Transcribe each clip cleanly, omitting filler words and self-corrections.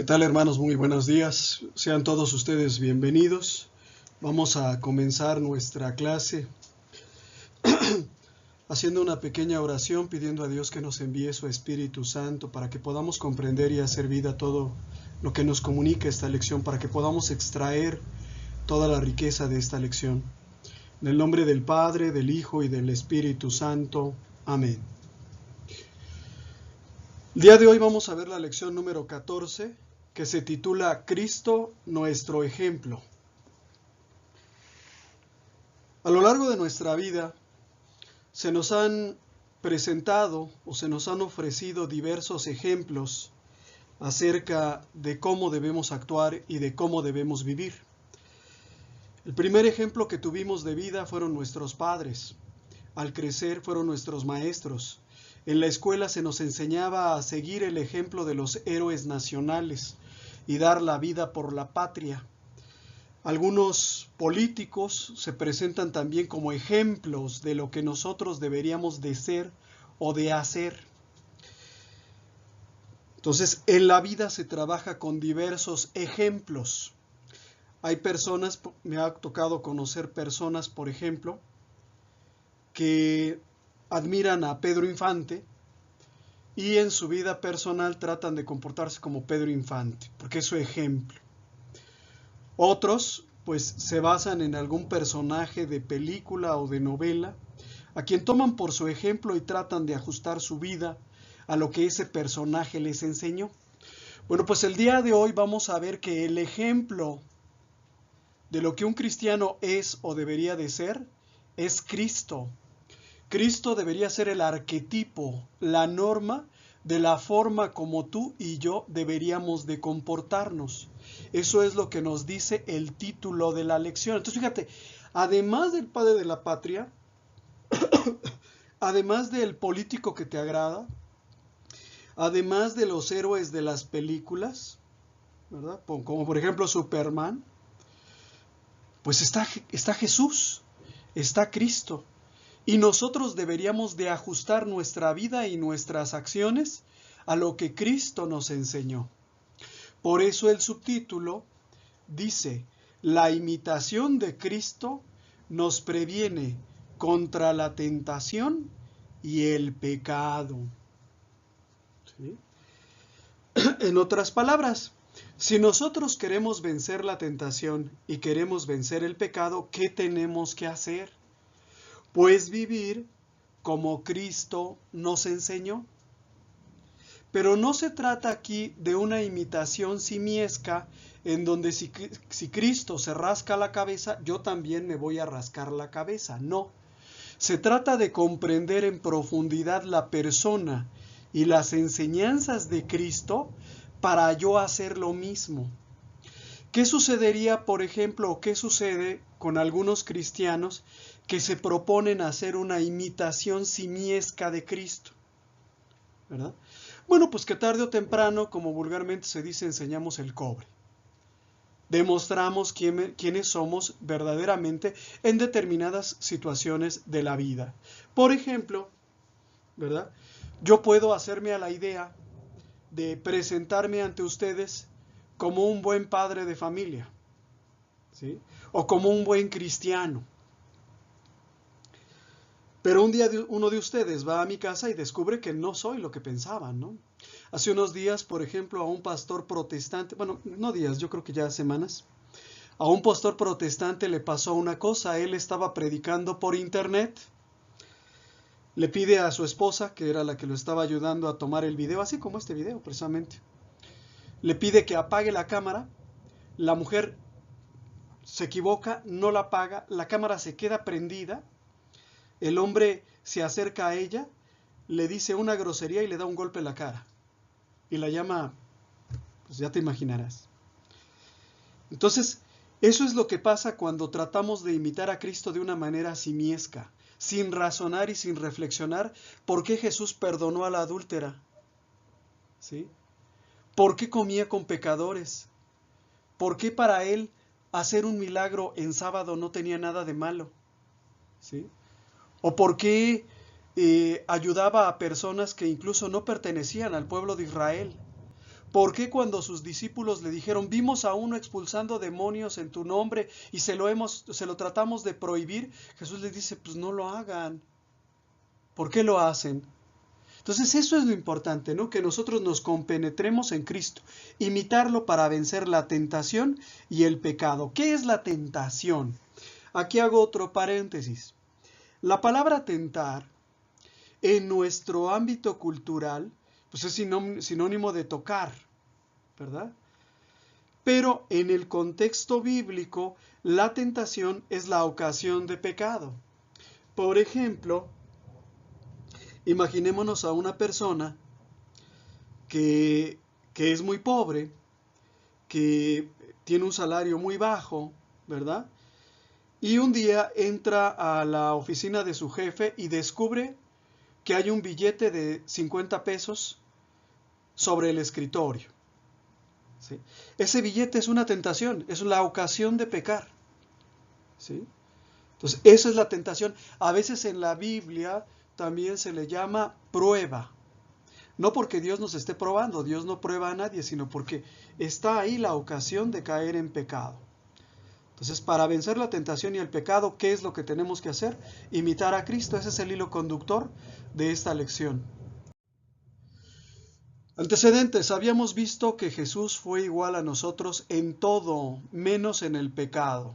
¿Qué tal, hermanos? Muy buenos días. Sean todos ustedes bienvenidos. Vamos a comenzar nuestra clase haciendo una pequeña oración pidiendo a Dios que nos envíe su Espíritu Santo para que podamos comprender y hacer vida todo lo que nos comunica esta lección, para que podamos extraer toda la riqueza de esta lección. En el nombre del Padre, del Hijo y del Espíritu Santo. Amén. El día de hoy vamos a ver la lección número 14, que se titula Cristo, nuestro ejemplo. A lo largo de nuestra vida se nos han presentado o se nos han ofrecido diversos ejemplos acerca de cómo debemos actuar y de cómo debemos vivir. El primer ejemplo que tuvimos de vida fueron nuestros padres. Al crecer fueron nuestros maestros. En la escuela se nos enseñaba a seguir el ejemplo de los héroes nacionales y dar la vida por la patria. Algunos políticos se presentan también como ejemplos de lo que nosotros deberíamos de ser o de hacer. Entonces, en la vida se trabaja con diversos ejemplos. Hay personas, me ha tocado conocer personas, por ejemplo, que admiran a Pedro Infante y en su vida personal tratan de comportarse como Pedro Infante, porque es su ejemplo. Otros, pues, se basan en algún personaje de película o de novela, a quien toman por su ejemplo y tratan de ajustar su vida a lo que ese personaje les enseñó. Bueno, pues el día de hoy vamos a ver que el ejemplo de lo que un cristiano es o debería de ser es Cristo. Cristo debería ser el arquetipo, la norma de la forma como tú y yo deberíamos de comportarnos. Eso es lo que nos dice el título de la lección. Entonces, fíjate, además del padre de la patria, además del político que te agrada, además de los héroes de las películas, ¿verdad? Como por ejemplo Superman, pues está Jesús, está Cristo. Y nosotros deberíamos de ajustar nuestra vida y nuestras acciones a lo que Cristo nos enseñó. Por eso el subtítulo dice: la imitación de Cristo nos previene contra la tentación y el pecado. ¿Sí? En otras palabras, si nosotros queremos vencer la tentación y queremos vencer el pecado, ¿qué tenemos que hacer? Pues vivir como Cristo nos enseñó. Pero no se trata aquí de una imitación simiesca en donde si Cristo se rasca la cabeza, yo también me voy a rascar la cabeza. No. Se trata de comprender en profundidad la persona y las enseñanzas de Cristo para yo hacer lo mismo. ¿Qué sucedería, por ejemplo, o qué sucede con algunos cristianos que se proponen hacer una imitación simiesca de Cristo? ¿Verdad? Bueno, pues que tarde o temprano, como vulgarmente se dice, enseñamos el cobre. Demostramos quiénes somos verdaderamente en determinadas situaciones de la vida. Por ejemplo, ¿verdad? Yo puedo hacerme a la idea de presentarme ante ustedes como un buen padre de familia, ¿sí? O como un buen cristiano. Pero un día uno de ustedes va a mi casa y descubre que no soy lo que pensaban, ¿no? Hace unos días, por ejemplo, a un pastor protestante, bueno, no días, yo creo que ya semanas, a un pastor protestante le pasó una cosa. Él estaba predicando por internet, le pide a su esposa, que era la que lo estaba ayudando a tomar el video, así como este video precisamente, le pide que apague la cámara. La mujer se equivoca, no la apaga, la cámara se queda prendida. El hombre se acerca a ella, le dice una grosería y le da un golpe en la cara. Y la llama, pues ya te imaginarás. Entonces, eso es lo que pasa cuando tratamos de imitar a Cristo de una manera simiesca, sin razonar y sin reflexionar por qué Jesús perdonó a la adúltera. ¿Sí? ¿Por qué comía con pecadores? ¿Por qué para él hacer un milagro en sábado no tenía nada de malo? ¿Sí? ¿O por qué ayudaba a personas que incluso no pertenecían al pueblo de Israel? ¿Por qué cuando sus discípulos le dijeron, vimos a uno expulsando demonios en tu nombre y se lo tratamos de prohibir? Jesús les dice, pues no lo hagan. ¿Por qué lo hacen? Entonces eso es lo importante, ¿no? Que nosotros nos compenetremos en Cristo, imitarlo para vencer la tentación y el pecado. ¿Qué es la tentación? Aquí hago otro paréntesis. La palabra tentar en nuestro ámbito cultural, pues es sinónimo de tocar, ¿verdad? Pero en el contexto bíblico, la tentación es la ocasión de pecado. Por ejemplo, imaginémonos a una persona que es muy pobre, que tiene un salario muy bajo, ¿verdad? Y un día entra a la oficina de su jefe y descubre que hay un billete de 50 pesos sobre el escritorio. ¿Sí? Ese billete es una tentación, es la ocasión de pecar. ¿Sí? Entonces, eso es la tentación. A veces en la Biblia también se le llama prueba. No porque Dios nos esté probando, Dios no prueba a nadie, sino porque está ahí la ocasión de caer en pecado. Entonces, para vencer la tentación y el pecado, ¿qué es lo que tenemos que hacer? Imitar a Cristo. Ese es el hilo conductor de esta lección. Antecedentes. Habíamos visto que Jesús fue igual a nosotros en todo, menos en el pecado.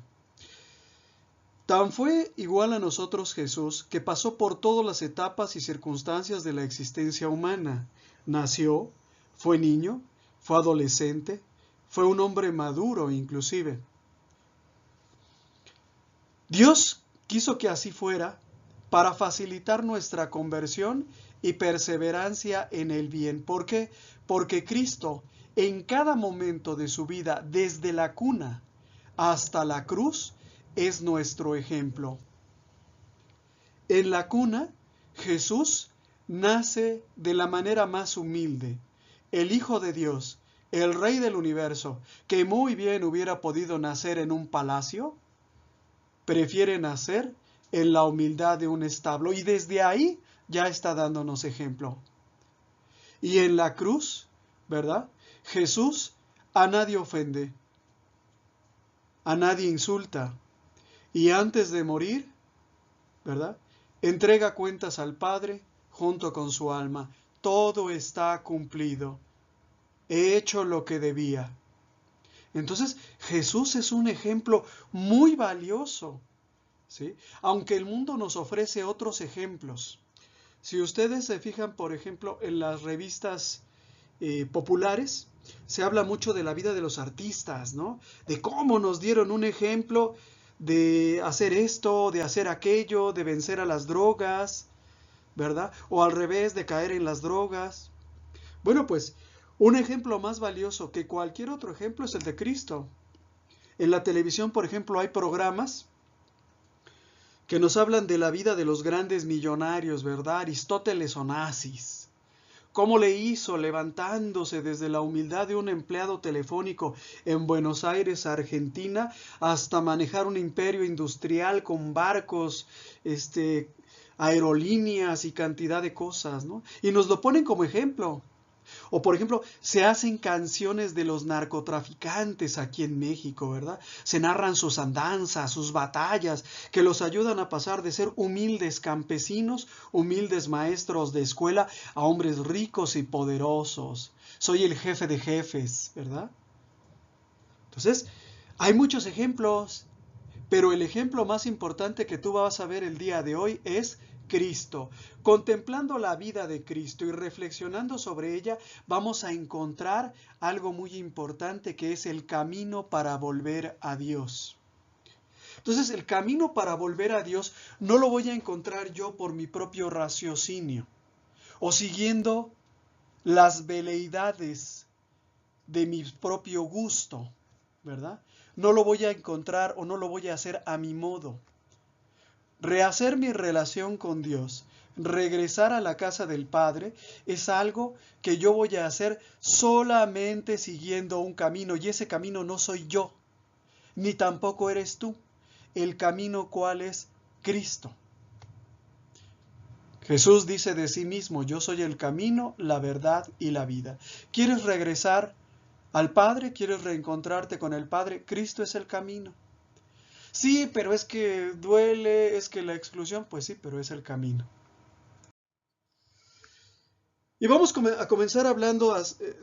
Tan fue igual a nosotros Jesús que pasó por todas las etapas y circunstancias de la existencia humana. Nació, fue niño, fue adolescente, fue un hombre maduro inclusive. Dios quiso que así fuera para facilitar nuestra conversión y perseverancia en el bien. ¿Por qué? Porque Cristo, en cada momento de su vida, desde la cuna hasta la cruz, es nuestro ejemplo. En la cuna, Jesús nace de la manera más humilde. El Hijo de Dios, el Rey del universo, que muy bien hubiera podido nacer en un palacio, prefiere nacer en la humildad de un establo y desde ahí ya está dándonos ejemplo. Y en la cruz, ¿verdad? Jesús a nadie ofende, a nadie insulta y antes de morir, ¿verdad? Entrega cuentas al Padre junto con su alma. Todo está cumplido. He hecho lo que debía. Entonces Jesús es un ejemplo muy valioso, ¿sí? Aunque el mundo nos ofrece otros ejemplos. Si ustedes se fijan, por ejemplo, en las revistas populares, se habla mucho de la vida de los artistas, ¿no? De cómo nos dieron un ejemplo de hacer esto, de hacer aquello, de vencer a las drogas, ¿verdad? O al revés, de caer en las drogas. Bueno, pues un ejemplo más valioso que cualquier otro ejemplo es el de Cristo. En la televisión, por ejemplo, hay programas que nos hablan de la vida de los grandes millonarios, ¿verdad? Aristóteles Onassis. ¿Cómo le hizo levantándose desde la humildad de un empleado telefónico en Buenos Aires, Argentina, hasta manejar un imperio industrial con barcos, aerolíneas y cantidad de cosas, ¿no? Y nos lo ponen como ejemplo. O por ejemplo, se hacen canciones de los narcotraficantes aquí en México, ¿verdad? Se narran sus andanzas, sus batallas, que los ayudan a pasar de ser humildes campesinos, humildes maestros de escuela, a hombres ricos y poderosos. Soy el jefe de jefes, ¿verdad? Entonces, hay muchos ejemplos, pero el ejemplo más importante que tú vas a ver el día de hoy es Cristo. Contemplando la vida de Cristo y reflexionando sobre ella, vamos a encontrar algo muy importante que es el camino para volver a Dios. Entonces, el camino para volver a Dios no lo voy a encontrar yo por mi propio raciocinio o siguiendo las veleidades de mi propio gusto, ¿verdad? No lo voy a encontrar o no lo voy a hacer a mi modo. Rehacer mi relación con Dios, regresar a la casa del Padre, es algo que yo voy a hacer solamente siguiendo un camino, y ese camino no soy yo, ni tampoco eres tú. El camino, ¿cuál es? Cristo. Jesús dice de sí mismo, yo soy el camino, la verdad y la vida. ¿Quieres regresar al Padre? ¿Quieres reencontrarte con el Padre? Cristo es el camino. Sí, pero es que duele, es que la exclusión, pues sí, pero es el camino. Y vamos a comenzar hablando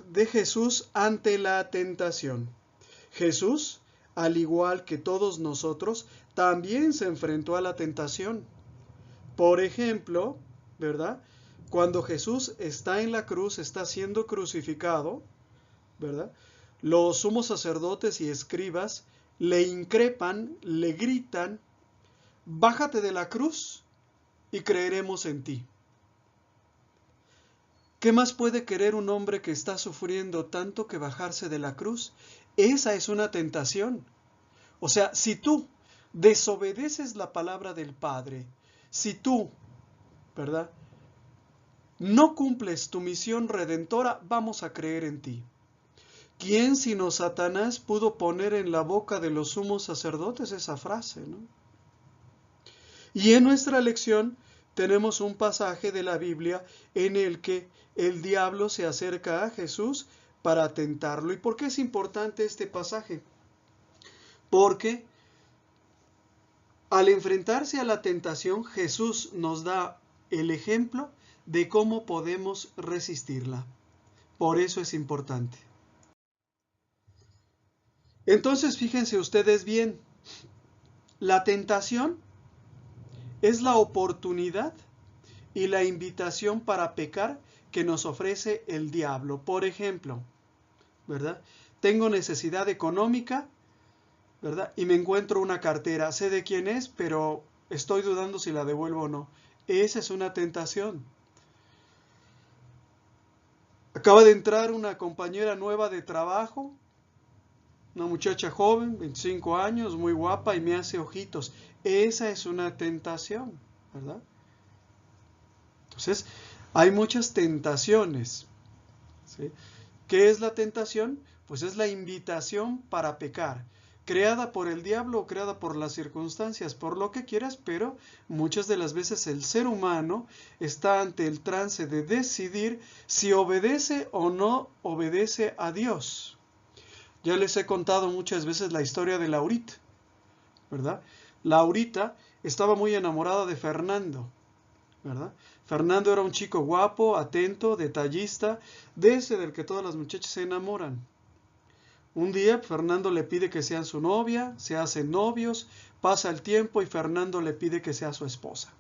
de Jesús ante la tentación. Jesús, al igual que todos nosotros, también se enfrentó a la tentación. Por ejemplo, ¿verdad? Cuando Jesús está en la cruz, está siendo crucificado, ¿verdad? Los sumos sacerdotes y escribas le increpan, le gritan, bájate de la cruz y creeremos en ti. ¿Qué más puede querer un hombre que está sufriendo tanto que bajarse de la cruz? Esa es una tentación. O sea, si tú desobedeces la palabra del Padre, si tú, ¿verdad?, no cumples tu misión redentora, vamos a creer en ti. ¿Quién sino Satanás pudo poner en la boca de los sumos sacerdotes esa frase, ¿no? Y en nuestra lección tenemos un pasaje de la Biblia en el que el diablo se acerca a Jesús para tentarlo. ¿Y por qué es importante este pasaje? Porque al enfrentarse a la tentación, Jesús nos da el ejemplo de cómo podemos resistirla. Por eso es importante. Entonces, fíjense ustedes bien, la tentación es la oportunidad y la invitación para pecar que nos ofrece el diablo. Por ejemplo, ¿verdad? Tengo necesidad económica, ¿verdad? Y me encuentro una cartera. Sé de quién es, pero estoy dudando si la devuelvo o no. Esa es una tentación. Acaba de entrar una compañera nueva de trabajo, una muchacha joven, 25 años, muy guapa y me hace ojitos. Esa es una tentación, ¿verdad? Entonces, hay muchas tentaciones, ¿sí? ¿Qué es la tentación? Pues es la invitación para pecar, creada por el diablo o creada por las circunstancias, por lo que quieras, pero muchas de las veces el ser humano está ante el trance de decidir si obedece o no obedece a Dios. Ya les he contado muchas veces la historia de Laurita, ¿verdad? Laurita estaba muy enamorada de Fernando, ¿verdad? Fernando era un chico guapo, atento, detallista, de ese del que todas las muchachas se enamoran. Un día Fernando le pide que sea su novia, se hacen novios, pasa el tiempo y Fernando le pide que sea su esposa.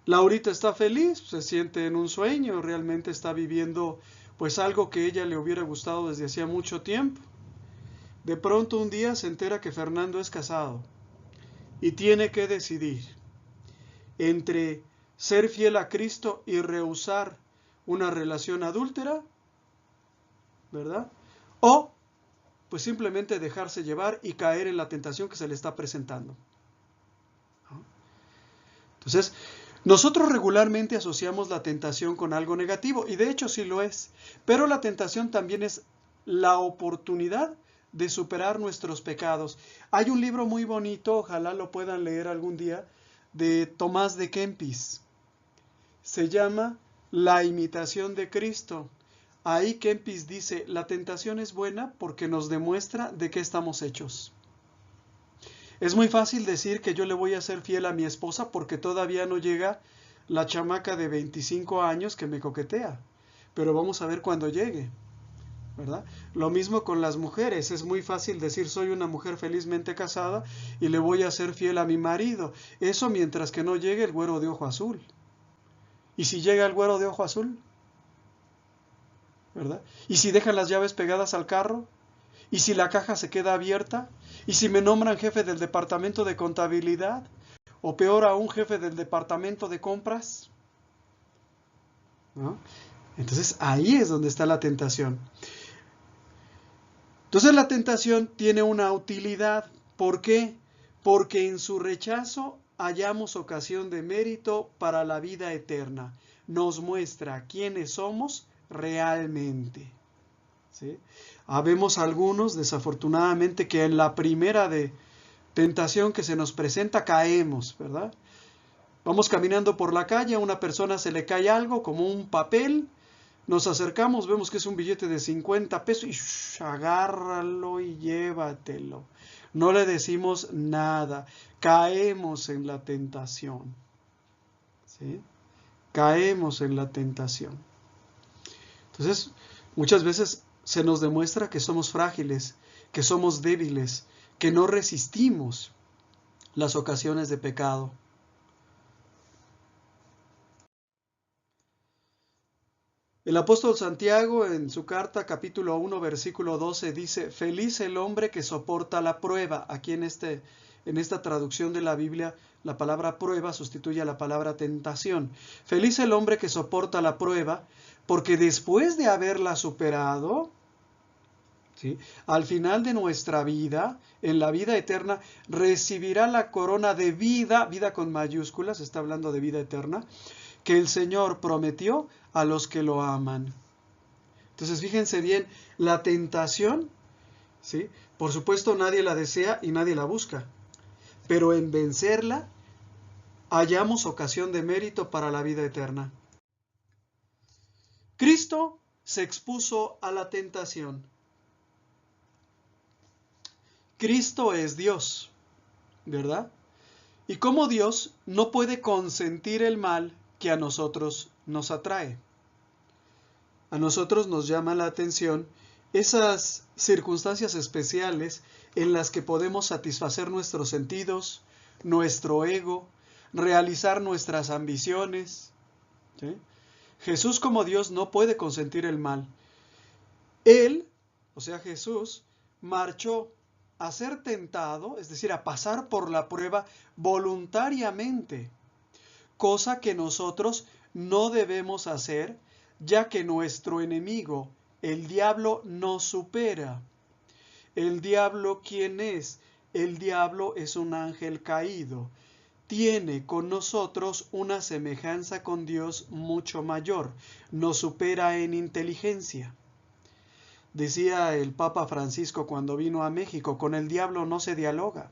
Laurita está feliz, se siente en un sueño, realmente está viviendo pues algo que ella le hubiera gustado desde hacía mucho tiempo. De pronto un día se entera que Fernando es casado y tiene que decidir entre ser fiel a Cristo y rehusar una relación adúltera, ¿verdad? O pues simplemente dejarse llevar y caer en la tentación que se le está presentando. Entonces, nosotros regularmente asociamos la tentación con algo negativo, y de hecho sí lo es, pero la tentación también es la oportunidad de superar nuestros pecados. Hay un libro muy bonito, ojalá lo puedan leer algún día, de Tomás de Kempis. Se llama La imitación de Cristo. Ahí Kempis dice, la tentación es buena porque nos demuestra de qué estamos hechos. Es muy fácil decir que yo le voy a ser fiel a mi esposa porque todavía no llega la chamaca de 25 años que me coquetea. Pero vamos a ver cuando llegue, ¿verdad? Lo mismo con las mujeres. Es muy fácil decir soy una mujer felizmente casada y le voy a ser fiel a mi marido. Eso mientras que no llegue el güero de ojo azul. ¿Y si llega el güero de ojo azul? ¿Verdad? ¿Y si dejan las llaves pegadas al carro? ¿Y si la caja se queda abierta? ¿Y si me nombran jefe del departamento de contabilidad? ¿O peor aún, jefe del departamento de compras? ¿No? Entonces ahí es donde está la tentación. Entonces la tentación tiene una utilidad. ¿Por qué? Porque en su rechazo hallamos ocasión de mérito para la vida eterna. Nos muestra quiénes somos realmente. ¿Sí? Habemos algunos, desafortunadamente, que en la primera tentación que se nos presenta caemos, ¿verdad? Vamos caminando por la calle, a una persona se le cae algo como un papel, nos acercamos, vemos que es un billete de 50 pesos y agárralo y llévatelo. No le decimos nada, caemos en la tentación. ¿Sí? Caemos en la tentación. Entonces, muchas veces se nos demuestra que somos frágiles, que somos débiles, que no resistimos las ocasiones de pecado. El apóstol Santiago en su carta capítulo 1 versículo 12 dice, feliz el hombre que soporta la prueba. Aquí en esta traducción de la Biblia, la palabra prueba sustituye a la palabra tentación. Feliz el hombre que soporta la prueba, porque después de haberla superado, ¿sí?, al final de nuestra vida, en la vida eterna, recibirá la corona de vida, vida con mayúsculas, está hablando de vida eterna, que el Señor prometió a los que lo aman. Entonces, fíjense bien, la tentación, ¿sí?, por supuesto nadie la desea y nadie la busca, pero en vencerla hallamos ocasión de mérito para la vida eterna. Cristo se expuso a la tentación. Cristo es Dios, ¿verdad? Y como Dios no puede consentir el mal que a nosotros nos atrae. A nosotros nos llama la atención esas circunstancias especiales en las que podemos satisfacer nuestros sentidos, nuestro ego, realizar nuestras ambiciones. ¿Sí? Jesús como Dios no puede consentir el mal. Él, o sea Jesús, marchó a ser tentado, es decir, a pasar por la prueba voluntariamente, cosa que nosotros no debemos hacer, ya que nuestro enemigo, el diablo, nos supera. ¿El diablo quién es? El diablo es un ángel caído. Tiene con nosotros una semejanza con Dios mucho mayor. Nos supera en inteligencia. Decía el Papa Francisco cuando vino a México, con el diablo no se dialoga.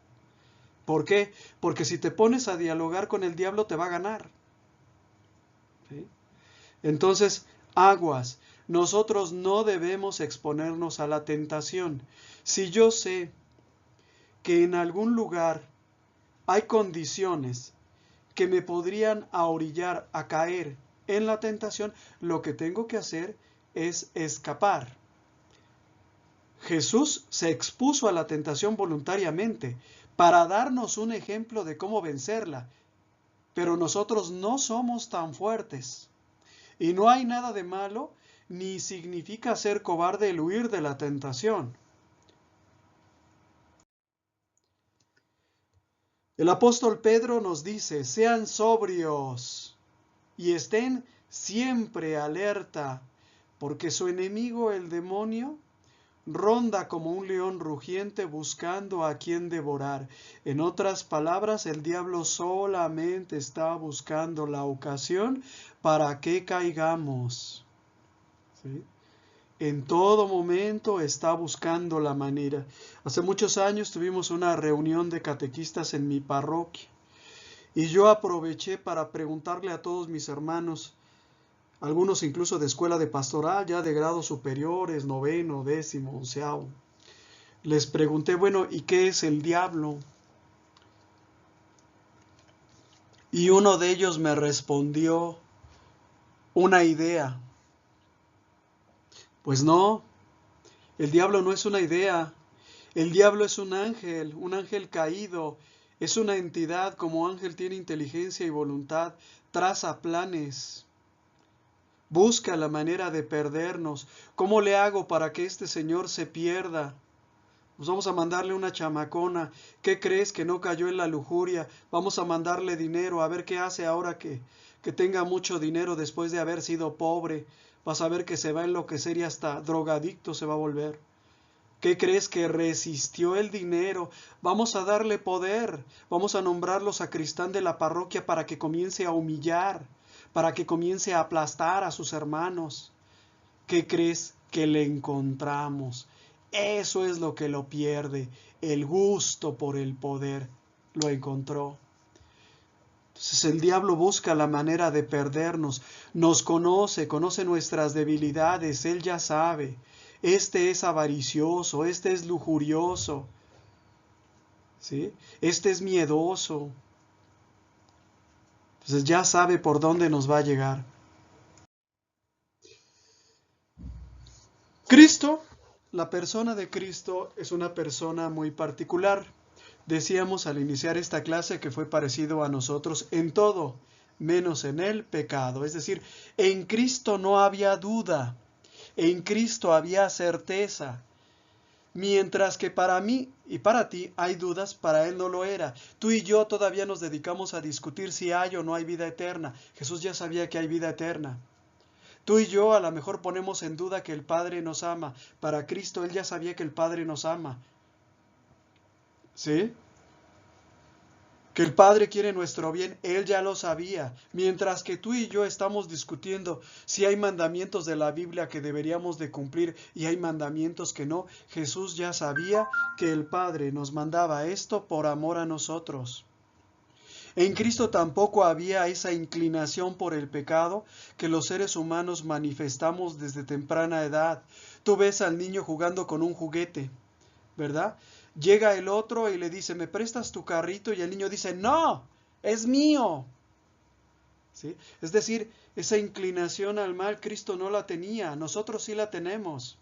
¿Por qué? Porque si te pones a dialogar con el diablo te va a ganar. ¿Sí? Entonces, aguas. Nosotros no debemos exponernos a la tentación. Si yo sé que en algún lugar hay condiciones que me podrían ahorillar a caer en la tentación, lo que tengo que hacer es escapar. Jesús se expuso a la tentación voluntariamente para darnos un ejemplo de cómo vencerla, pero nosotros no somos tan fuertes. Y no hay nada de malo, ni significa ser cobarde el huir de la tentación. El apóstol Pedro nos dice, sean sobrios y estén siempre alerta, porque su enemigo, el demonio, ronda como un león rugiente buscando a quien devorar. En otras palabras, el diablo solamente está buscando la ocasión para que caigamos. ¿Sí? En todo momento está buscando la manera. Hace muchos años tuvimos una reunión de catequistas en mi parroquia y yo aproveché para preguntarle a todos mis hermanos, algunos incluso de escuela de pastoral, ya de grados superiores, 9º, 10º, 11º. Les pregunté, bueno, ¿y qué es el diablo? Y uno de ellos me respondió una idea. Pues no, el diablo no es una idea. El diablo es un ángel caído. Es una entidad, como ángel tiene inteligencia y voluntad, traza planes. Busca la manera de perdernos. ¿Cómo le hago para que este señor se pierda? Pues vamos a mandarle una chamacona. ¿Qué crees, que no cayó en la lujuria? Vamos a mandarle dinero, a ver qué hace ahora que tenga mucho dinero después de haber sido pobre. Vas a ver que se va a enloquecer y hasta drogadicto se va a volver. ¿Qué crees, que resistió el dinero? Vamos a darle poder. Vamos a nombrarlo sacristán de la parroquia para que comience a humillar, para que comience a aplastar a sus hermanos. ¿Qué crees? Que le encontramos. Eso es lo que lo pierde, el gusto por el poder. Lo encontró. Entonces el diablo busca la manera de perdernos, nos conoce, conoce nuestras debilidades, él ya sabe. Este es avaricioso, este es lujurioso, ¿sí? Este es miedoso. Entonces ya sabe por dónde nos va a llegar. Cristo, la persona de Cristo es una persona muy particular. Decíamos al iniciar esta clase que fue parecido a nosotros en todo, menos en el pecado. Es decir, en Cristo no había duda, en Cristo había certeza. Mientras que para mí y para ti hay dudas, para Él no lo era. Tú y yo todavía nos dedicamos a discutir si hay o no hay vida eterna. Jesús ya sabía que hay vida eterna. Tú y yo a lo mejor ponemos en duda que el Padre nos ama. Para Cristo Él ya sabía que el Padre nos ama. ¿Sí? Que el Padre quiere nuestro bien, Él ya lo sabía. Mientras que tú y yo estamos discutiendo si hay mandamientos de la Biblia que deberíamos de cumplir y hay mandamientos que no, Jesús ya sabía que el Padre nos mandaba esto por amor a nosotros. En Cristo tampoco había esa inclinación por el pecado que los seres humanos manifestamos desde temprana edad. Tú ves al niño jugando con un juguete, ¿verdad? Llega el otro y le dice, ¿me prestas tu carrito? Y el niño dice, no, es mío. ¿Sí? Es decir, esa inclinación al mal Cristo no la tenía, nosotros sí la tenemos.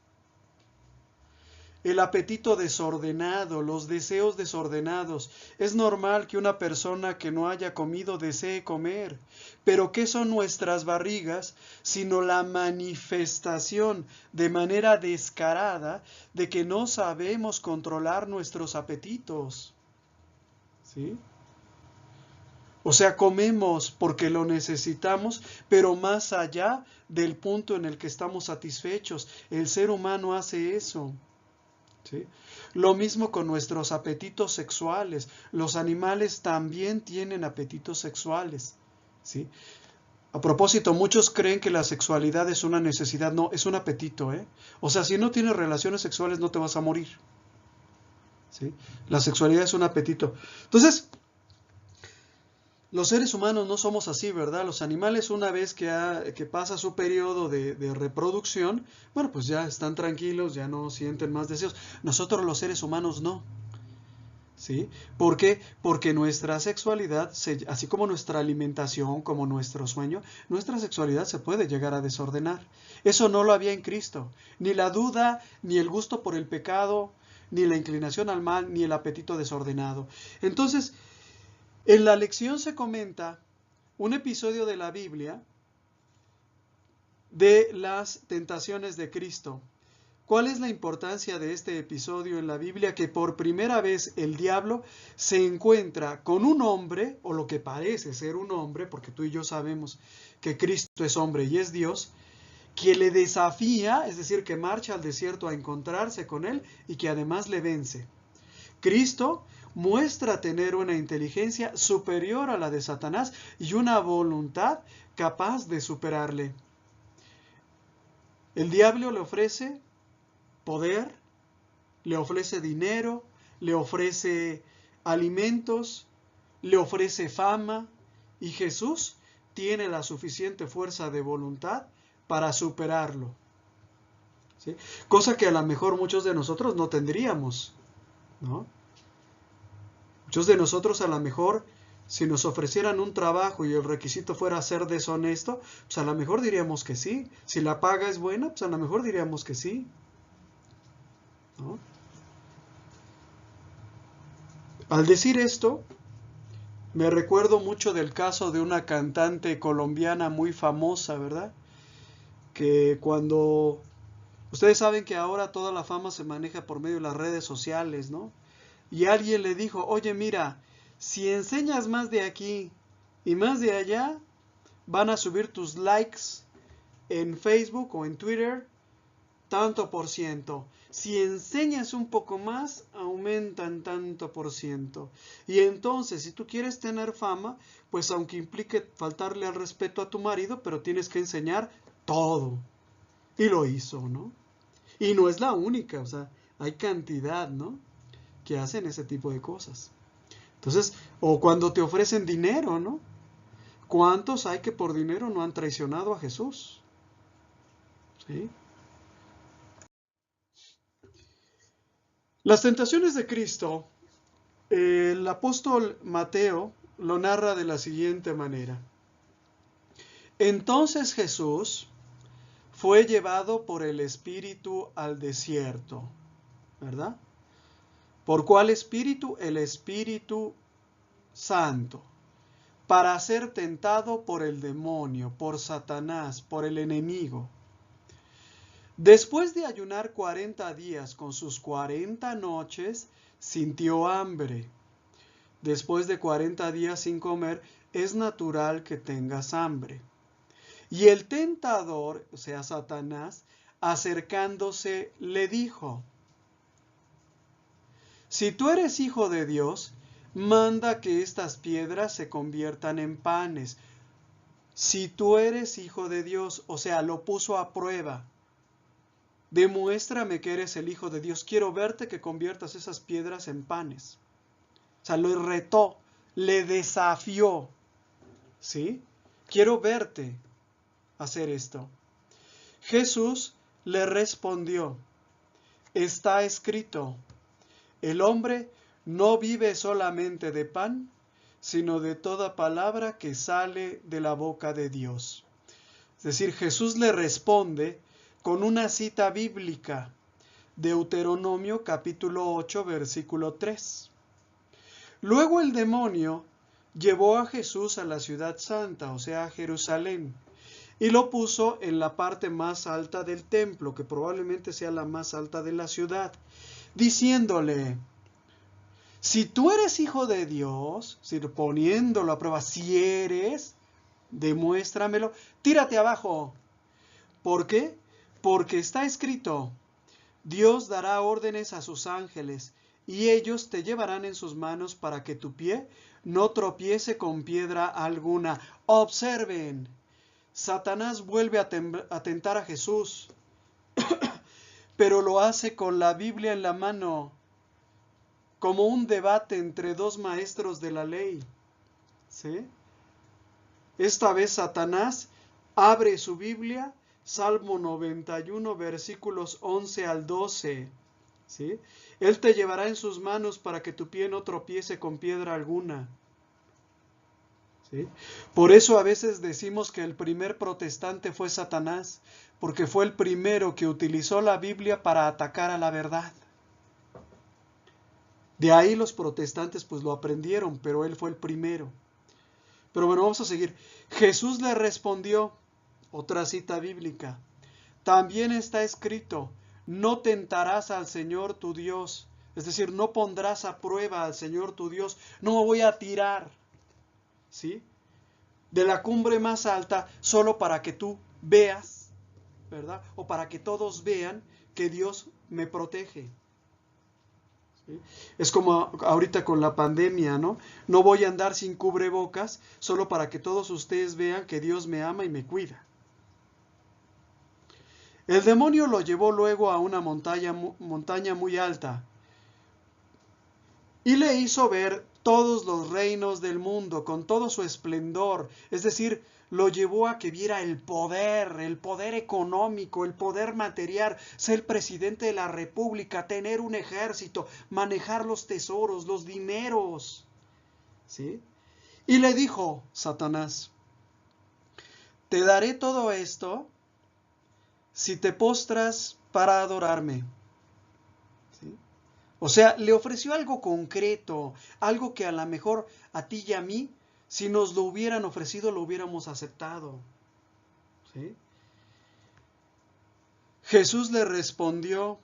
El apetito desordenado, los deseos desordenados. Es normal que una persona que no haya comido desee comer. Pero ¿qué son nuestras barrigas sino la manifestación de manera descarada de que no sabemos controlar nuestros apetitos? ¿Sí? O sea, comemos porque lo necesitamos, pero más allá del punto en el que estamos satisfechos. El ser humano hace eso. ¿Sí? Lo mismo con nuestros apetitos sexuales. Los animales también tienen apetitos sexuales. ¿Sí? A propósito, muchos creen que la sexualidad es una necesidad. No, es un apetito, ¿eh? O sea, si no tienes relaciones sexuales no te vas a morir. ¿Sí? La sexualidad es un apetito. Entonces, los seres humanos no somos así, ¿verdad? Los animales una vez que pasa su periodo de reproducción, bueno, pues ya están tranquilos, ya no sienten más deseos. Nosotros los seres humanos no. ¿Sí? ¿Por qué? Porque nuestra sexualidad, así como nuestra alimentación, como nuestro sueño, nuestra sexualidad se puede llegar a desordenar. Eso no lo había en Cristo. Ni la duda, ni el gusto por el pecado, ni la inclinación al mal, ni el apetito desordenado. Entonces, en la lección se comenta un episodio de la Biblia de las tentaciones de Cristo. ¿Cuál es la importancia de este episodio en la Biblia? Que por primera vez el diablo se encuentra con un hombre, o lo que parece ser un hombre, porque tú y yo sabemos que Cristo es hombre y es Dios, que le desafía, es decir, que marcha al desierto a encontrarse con él y que además le vence. Cristo muestra tener una inteligencia superior a la de Satanás y una voluntad capaz de superarle. El diablo le ofrece poder, le ofrece dinero, le ofrece alimentos, le ofrece fama, y Jesús tiene la suficiente fuerza de voluntad para superarlo. ¿Sí? Cosa que a lo mejor muchos de nosotros no tendríamos, ¿no? Muchos de nosotros a lo mejor, si nos ofrecieran un trabajo y el requisito fuera ser deshonesto, pues a lo mejor diríamos que sí. Si la paga es buena, pues a lo mejor diríamos que sí, ¿no? Al decir esto, me recuerdo mucho del caso de una cantante colombiana muy famosa, ¿verdad? Que cuando... Ustedes saben que ahora toda la fama se maneja por medio de las redes sociales, ¿no? Y alguien le dijo, oye, mira, si enseñas más de aquí y más de allá, van a subir tus likes en Facebook o en Twitter tanto por ciento. Si enseñas un poco más, aumentan tanto por ciento. Y entonces, si tú quieres tener fama, pues aunque implique faltarle al respeto a tu marido, pero tienes que enseñar todo. Y lo hizo, ¿no? Y no es la única, o sea, hay cantidad, ¿no? Que hacen ese tipo de cosas. Entonces, o cuando te ofrecen dinero, ¿no? ¿Cuántos hay que por dinero no han traicionado a Jesús? ¿Sí? Las tentaciones de Cristo, el apóstol Mateo lo narra de la siguiente manera. Entonces Jesús fue llevado por el Espíritu al desierto, ¿verdad? ¿Por cuál Espíritu? El Espíritu Santo, para ser tentado por el demonio, por Satanás, por el enemigo. Después de ayunar 40 días con sus 40 noches, sintió hambre. Después de 40 días sin comer, es natural que tengas hambre. Y el tentador, o sea, Satanás, acercándose, le dijo: si tú eres hijo de Dios, manda que estas piedras se conviertan en panes. Si tú eres hijo de Dios, o sea, lo puso a prueba. Demuéstrame que eres el Hijo de Dios. Quiero verte que conviertas esas piedras en panes. O sea, lo retó, le desafió. ¿Sí? Quiero verte hacer esto. Jesús le respondió: está escrito, el hombre no vive solamente de pan, sino de toda palabra que sale de la boca de Dios. Es decir, Jesús le responde con una cita bíblica, Deuteronomio capítulo 8, versículo 3. Luego el demonio llevó a Jesús a la ciudad santa, o sea, a Jerusalén, y lo puso en la parte más alta del templo, que probablemente sea la más alta de la ciudad, diciéndole: si tú eres hijo de Dios, poniéndolo a prueba, si eres, demuéstramelo, tírate abajo. ¿Por qué? Porque está escrito: Dios dará órdenes a sus ángeles, y ellos te llevarán en sus manos para que tu pie no tropiece con piedra alguna. Observen, Satanás vuelve a tentar a Jesús, pero lo hace con la Biblia en la mano, como un debate entre dos maestros de la ley. ¿Sí? Esta vez Satanás abre su Biblia, Salmo 91, versículos 11 al 12. ¿Sí? Él te llevará en sus manos para que tu pie no tropiece con piedra alguna. ¿Sí? Por eso a veces decimos que el primer protestante fue Satanás, porque fue el primero que utilizó la Biblia para atacar a la verdad. De ahí los protestantes pues lo aprendieron, pero él fue el primero. Pero bueno, vamos a seguir. Jesús le respondió, otra cita bíblica: también está escrito, no tentarás al Señor tu Dios. Es decir, no pondrás a prueba al Señor tu Dios. No me voy a tirar, ¿sí?, de la cumbre más alta solo para que tú veas, ¿verdad? O para que todos vean que Dios me protege. ¿Sí? Es como ahorita con la pandemia, ¿no? No voy a andar sin cubrebocas solo para que todos ustedes vean que Dios me ama y me cuida. El demonio lo llevó luego a una montaña muy alta y le hizo ver todos los reinos del mundo con todo su esplendor. Es decir, lo llevó a que viera el poder económico, el poder material, ser presidente de la república, tener un ejército, manejar los tesoros, los dineros. ¿Sí? Y le dijo Satanás: te daré todo esto si te postras para adorarme. ¿Sí? O sea, le ofreció algo concreto, algo que a lo mejor a ti y a mí, si nos lo hubieran ofrecido, lo hubiéramos aceptado. ¿Sí? Jesús le respondió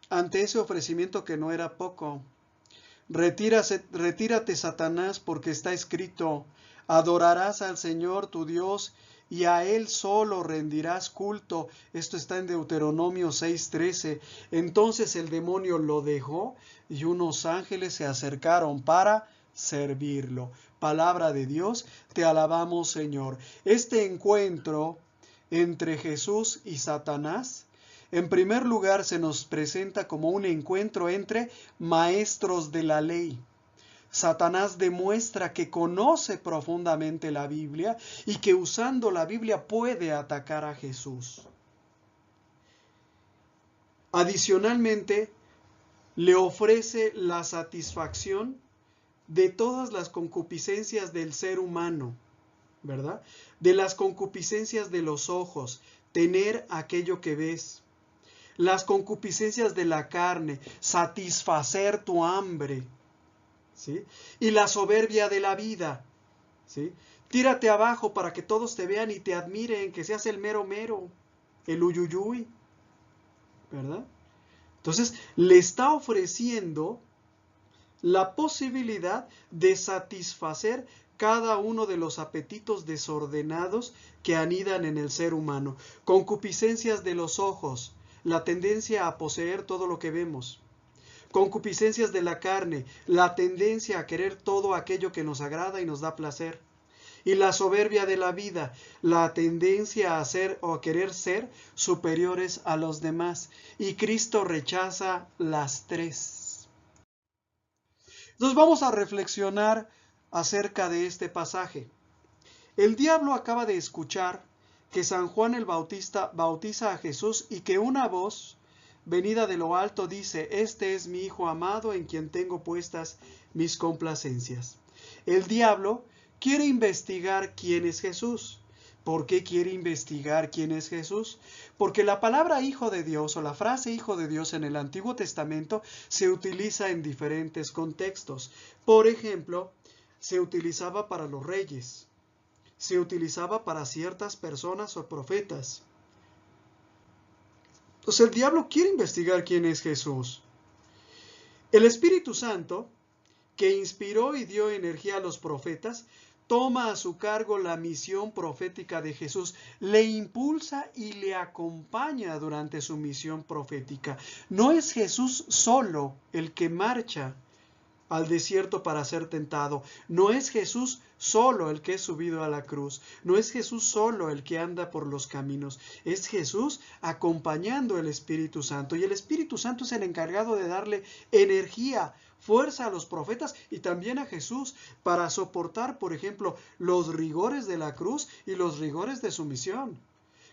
ante ese ofrecimiento que no era poco: retírate, Satanás, porque está escrito, adorarás al Señor tu Dios y a Él solo rendirás culto. Esto está en Deuteronomio 6:13. Entonces el demonio lo dejó y unos ángeles se acercaron para servirlo. Palabra de Dios, te alabamos, Señor. Este encuentro entre Jesús y Satanás, en primer lugar, se nos presenta como un encuentro entre maestros de la ley. Satanás demuestra que conoce profundamente la Biblia y que usando la Biblia puede atacar a Jesús. Adicionalmente, le ofrece la satisfacción de todas las concupiscencias del ser humano, ¿verdad? De las concupiscencias de los ojos, tener aquello que ves. Las concupiscencias de la carne, satisfacer tu hambre, ¿sí? Y la soberbia de la vida, ¿sí? Tírate abajo para que todos te vean y te admiren, que seas el mero mero, el uyuyuy, ¿verdad? Entonces, le está ofreciendo la posibilidad de satisfacer cada uno de los apetitos desordenados que anidan en el ser humano. Concupiscencias de los ojos, la tendencia a poseer todo lo que vemos. Concupiscencias de la carne, la tendencia a querer todo aquello que nos agrada y nos da placer. Y la soberbia de la vida, la tendencia a ser o a querer ser superiores a los demás. Y Cristo rechaza las tres. Entonces vamos a reflexionar acerca de este pasaje. El diablo acaba de escuchar que San Juan el Bautista bautiza a Jesús y que una voz venida de lo alto dice: este es mi Hijo amado en quien tengo puestas mis complacencias. El diablo quiere investigar quién es Jesús. ¿Por qué quiere investigar quién es Jesús? Porque la palabra Hijo de Dios o la frase Hijo de Dios en el Antiguo Testamento se utiliza en diferentes contextos. Por ejemplo, se utilizaba para los reyes, se utilizaba para ciertas personas o profetas. Entonces el diablo quiere investigar quién es Jesús. El Espíritu Santo, que inspiró y dio energía a los profetas, toma a su cargo la misión profética de Jesús, le impulsa y le acompaña durante su misión profética. No es Jesús solo el que marcha al desierto para ser tentado. No es Jesús solo el que es subido a la cruz. No es Jesús solo el que anda por los caminos. Es Jesús acompañando el Espíritu Santo. Y el Espíritu Santo es el encargado de darle energía, fuerza a los profetas y también a Jesús para soportar, por ejemplo, los rigores de la cruz y los rigores de su misión,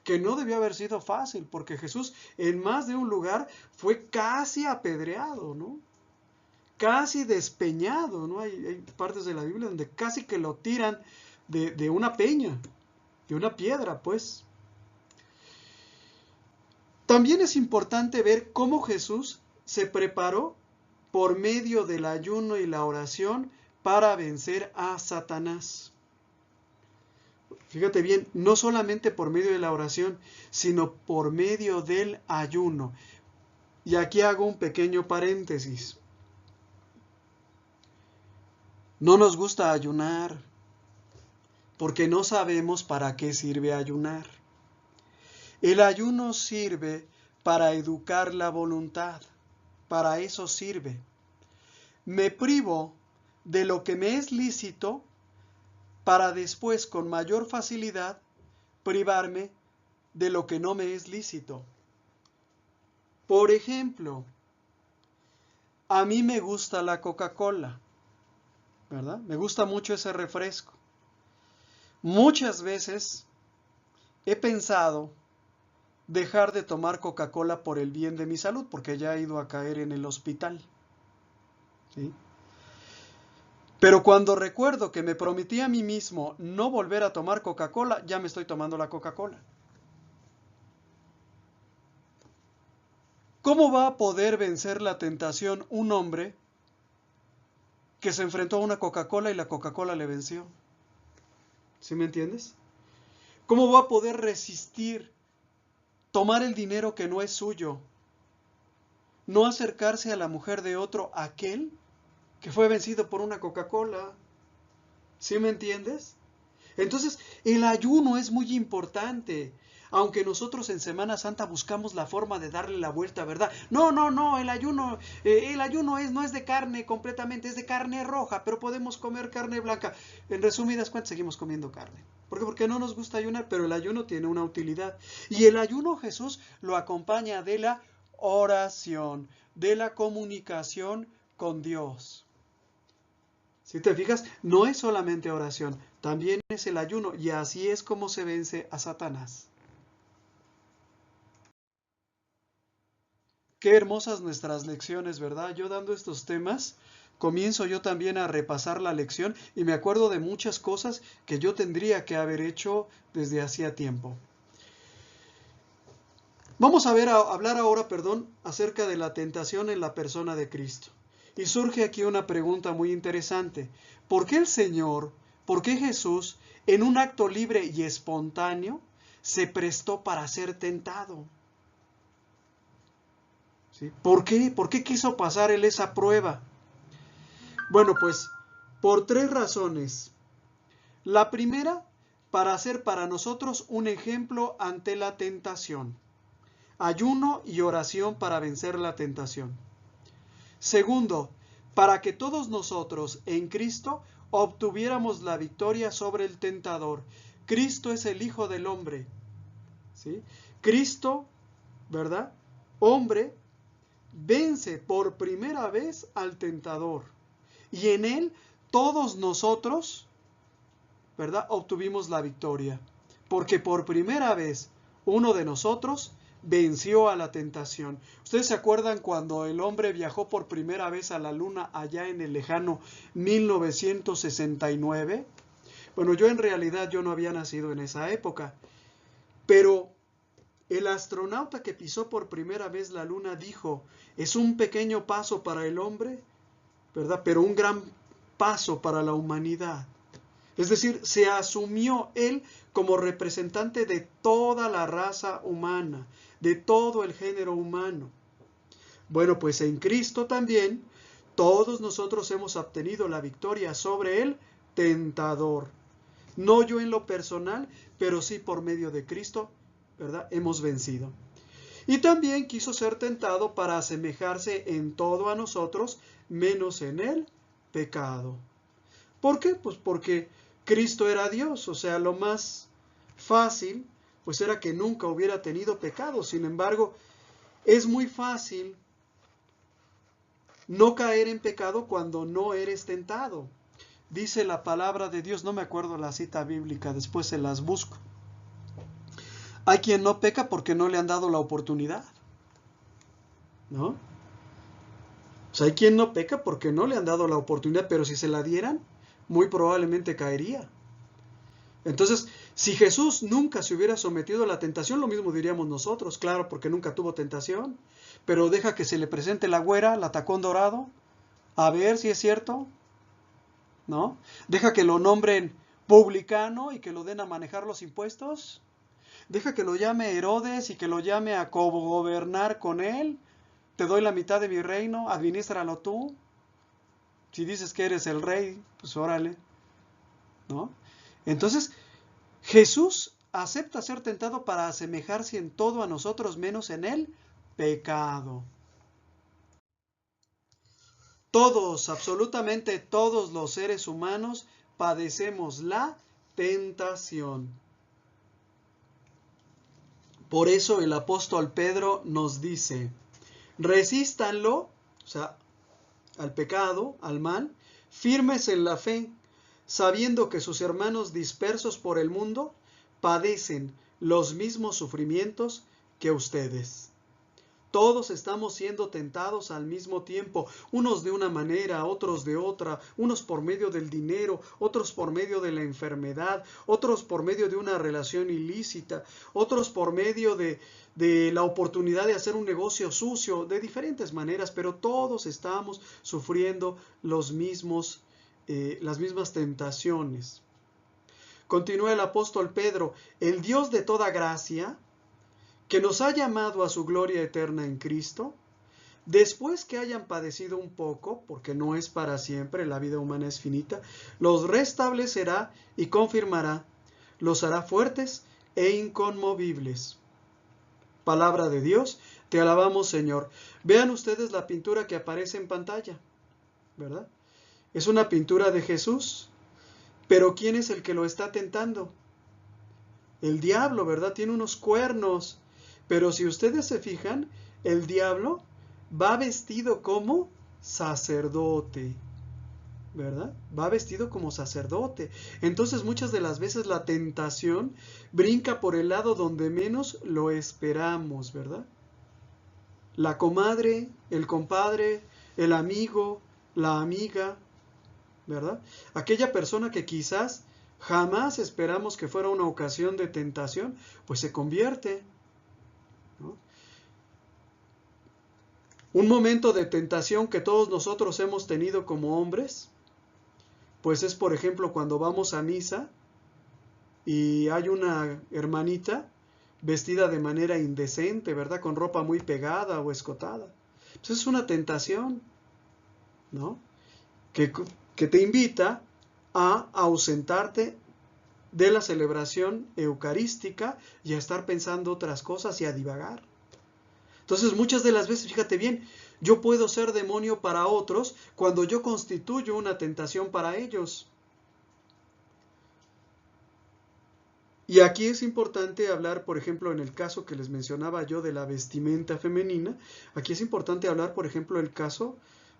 que no debió haber sido fácil, porque Jesús en más de un lugar fue casi apedreado, ¿no? Casi despeñado, ¿no? Hay partes de la Biblia donde casi que lo tiran de una peña, de una piedra, pues. También es importante ver cómo Jesús se preparó por medio del ayuno y la oración para vencer a Satanás. Fíjate bien, no solamente por medio de la oración, sino por medio del ayuno. Y aquí hago un pequeño paréntesis. No nos gusta ayunar, porque no sabemos para qué sirve ayunar. El ayuno sirve para educar la voluntad, para eso sirve. Me privo de lo que me es lícito para después con mayor facilidad privarme de lo que no me es lícito. Por ejemplo, a mí me gusta la Coca-Cola, ¿verdad? Me gusta mucho ese refresco. Muchas veces he pensado dejar de tomar Coca-Cola por el bien de mi salud, porque ya he ido a caer en el hospital, ¿sí? Pero cuando recuerdo que me prometí a mí mismo no volver a tomar Coca-Cola, ya me estoy tomando la Coca-Cola. ¿Cómo va a poder vencer la tentación un hombre que se enfrentó a una Coca-Cola y la Coca-Cola le venció? ¿Sí me entiendes? ¿Cómo va a poder resistir tomar el dinero que no es suyo? No acercarse a la mujer de otro, aquel que fue vencido por una Coca-Cola. ¿Sí me entiendes? Entonces, el ayuno es muy importante. Aunque nosotros en Semana Santa buscamos la forma de darle la vuelta, ¿verdad? No, el ayuno no es de carne completamente, es de carne roja, pero podemos comer carne blanca. En resumidas cuentas, seguimos comiendo carne. ¿Por qué? Porque no nos gusta ayunar, pero el ayuno tiene una utilidad. Y el ayuno Jesús lo acompaña de la oración, de la comunicación con Dios. Si te fijas, no es solamente oración, también es el ayuno, y así es como se vence a Satanás. Qué hermosas nuestras lecciones, ¿verdad? Yo dando estos temas, comienzo yo también a repasar la lección y me acuerdo de muchas cosas que yo tendría que haber hecho desde hacía tiempo. Vamos a hablar ahora, acerca de la tentación en la persona de Cristo. Y surge aquí una pregunta muy interesante. ¿Por qué el Señor, por qué Jesús, en un acto libre y espontáneo, se prestó para ser tentado? ¿Sí? ¿Por qué? ¿Por qué quiso pasar Él esa prueba? Bueno, pues por 3 razones. La primera, para hacer para nosotros un ejemplo ante la tentación. Ayuno y oración para vencer la tentación. Segundo, para que todos nosotros en Cristo obtuviéramos la victoria sobre el tentador. Cristo es el Hijo del Hombre. ¿Sí? Cristo, ¿verdad? Hombre, vence por primera vez al tentador. Y en él todos nosotros, ¿verdad? Obtuvimos la victoria. Porque por primera vez uno de nosotros venció a la tentación. ¿Ustedes se acuerdan cuando el hombre viajó por primera vez a la luna allá en el lejano 1969? Bueno, yo en realidad no había nacido en esa época, pero el astronauta que pisó por primera vez la luna dijo, es un pequeño paso para el hombre, ¿verdad? Pero un gran paso para la humanidad. Es decir, se asumió él como representante de toda la raza humana, de todo el género humano. Bueno, pues en Cristo también todos nosotros hemos obtenido la victoria sobre el tentador. No yo en lo personal, pero sí por medio de Cristo, ¿verdad? Hemos vencido. Y también quiso ser tentado para asemejarse en todo a nosotros, menos en el pecado. ¿Por qué? Pues porque Cristo era Dios, o sea, lo más fácil, pues era que nunca hubiera tenido pecado. Sin embargo, es muy fácil no caer en pecado cuando no eres tentado. Dice la palabra de Dios, no me acuerdo la cita bíblica, después se las busco. Hay quien no peca porque no le han dado la oportunidad, ¿no? O sea, hay quien no peca porque no le han dado la oportunidad, pero si se la dieran, muy probablemente caería. Entonces, si Jesús nunca se hubiera sometido a la tentación, lo mismo diríamos nosotros, claro, porque nunca tuvo tentación, pero deja que se le presente la güera, la tacón dorado, a ver si es cierto, ¿no? Deja que lo nombren publicano y que lo den a manejar los impuestos, deja que lo llame Herodes y que lo llame a cogobernar con él, te doy la mitad de mi reino, administralo tú, si dices que eres el rey, pues órale, ¿no? Entonces, Jesús acepta ser tentado para asemejarse en todo a nosotros menos en el pecado. Todos, absolutamente todos los seres humanos padecemos la tentación. Por eso el apóstol Pedro nos dice, resístanlo, o sea, al pecado, al mal, firmes en la fe, sabiendo que sus hermanos dispersos por el mundo padecen los mismos sufrimientos que ustedes. Todos estamos siendo tentados al mismo tiempo, unos de una manera, otros de otra, unos por medio del dinero, otros por medio de la enfermedad, otros por medio de una relación ilícita, otros por medio de la oportunidad de hacer un negocio sucio, de diferentes maneras, pero todos estamos sufriendo las mismas tentaciones. Continúa el apóstol Pedro, el Dios de toda gracia, que nos ha llamado a su gloria eterna en Cristo, después que hayan padecido un poco, porque no es para siempre, la vida humana es finita, los restablecerá y confirmará, los hará fuertes e inconmovibles. Palabra de Dios, te alabamos, Señor. Vean ustedes la pintura que aparece en pantalla, ¿verdad? Es una pintura de Jesús, pero ¿quién es el que lo está tentando? El diablo, ¿verdad? Tiene unos cuernos. Pero si ustedes se fijan, el diablo va vestido como sacerdote, ¿verdad? Va vestido como sacerdote. Entonces muchas de las veces la tentación brinca por el lado donde menos lo esperamos, ¿verdad? La comadre, el compadre, el amigo, la amiga, ¿verdad? Aquella persona que quizás jamás esperamos que fuera una ocasión de tentación, pues se convierte, ¿no? Un momento de tentación que todos nosotros hemos tenido como hombres, pues es por ejemplo cuando vamos a misa y hay una hermanita vestida de manera indecente, ¿verdad? Con ropa muy pegada o escotada. Pues es una tentación, ¿no? Que te invita a ausentarte de la celebración eucarística y a estar pensando otras cosas y a divagar. Entonces muchas de las veces, fíjate bien, yo puedo ser demonio para otros cuando yo constituyo una tentación para ellos. Y aquí es importante hablar, por ejemplo, en el caso que les mencionaba yo de la vestimenta femenina, aquí es importante hablar, por ejemplo, el caso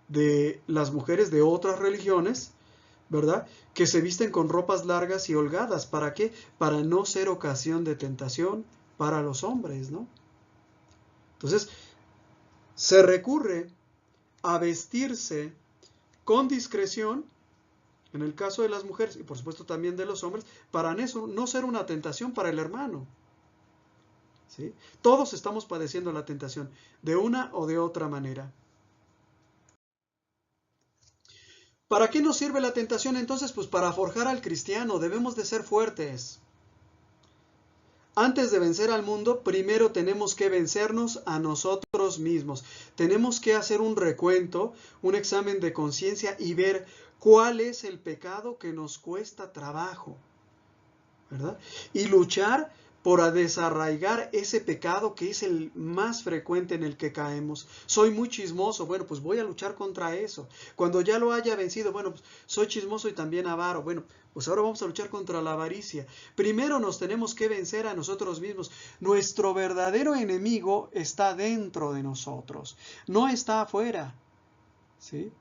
de las mujeres de otras religiones, ¿verdad? Que se visten con ropas largas y holgadas. ¿Para qué? Para no ser ocasión de tentación para los hombres, ¿no? Entonces, se recurre a vestirse con discreción, en el caso de las mujeres y por supuesto también de los hombres, para no ser una tentación para el hermano, ¿sí? Todos estamos padeciendo la tentación de una o de otra manera. ¿Para qué nos sirve la tentación entonces? Pues para forjar al cristiano. Debemos de ser fuertes. Antes de vencer al mundo, primero tenemos que vencernos a nosotros mismos. Tenemos que hacer un recuento, un examen de conciencia y ver cuál es el pecado que nos cuesta trabajo, ¿verdad? Y luchar por desarraigar ese pecado que es el más frecuente en el que caemos. Soy muy chismoso, bueno, pues voy a luchar contra eso. Cuando ya lo haya vencido, bueno, pues soy chismoso y también avaro. Bueno, pues ahora vamos a luchar contra la avaricia. Primero nos tenemos que vencer a nosotros mismos. Nuestro verdadero enemigo está dentro de nosotros, no está afuera, ¿sí?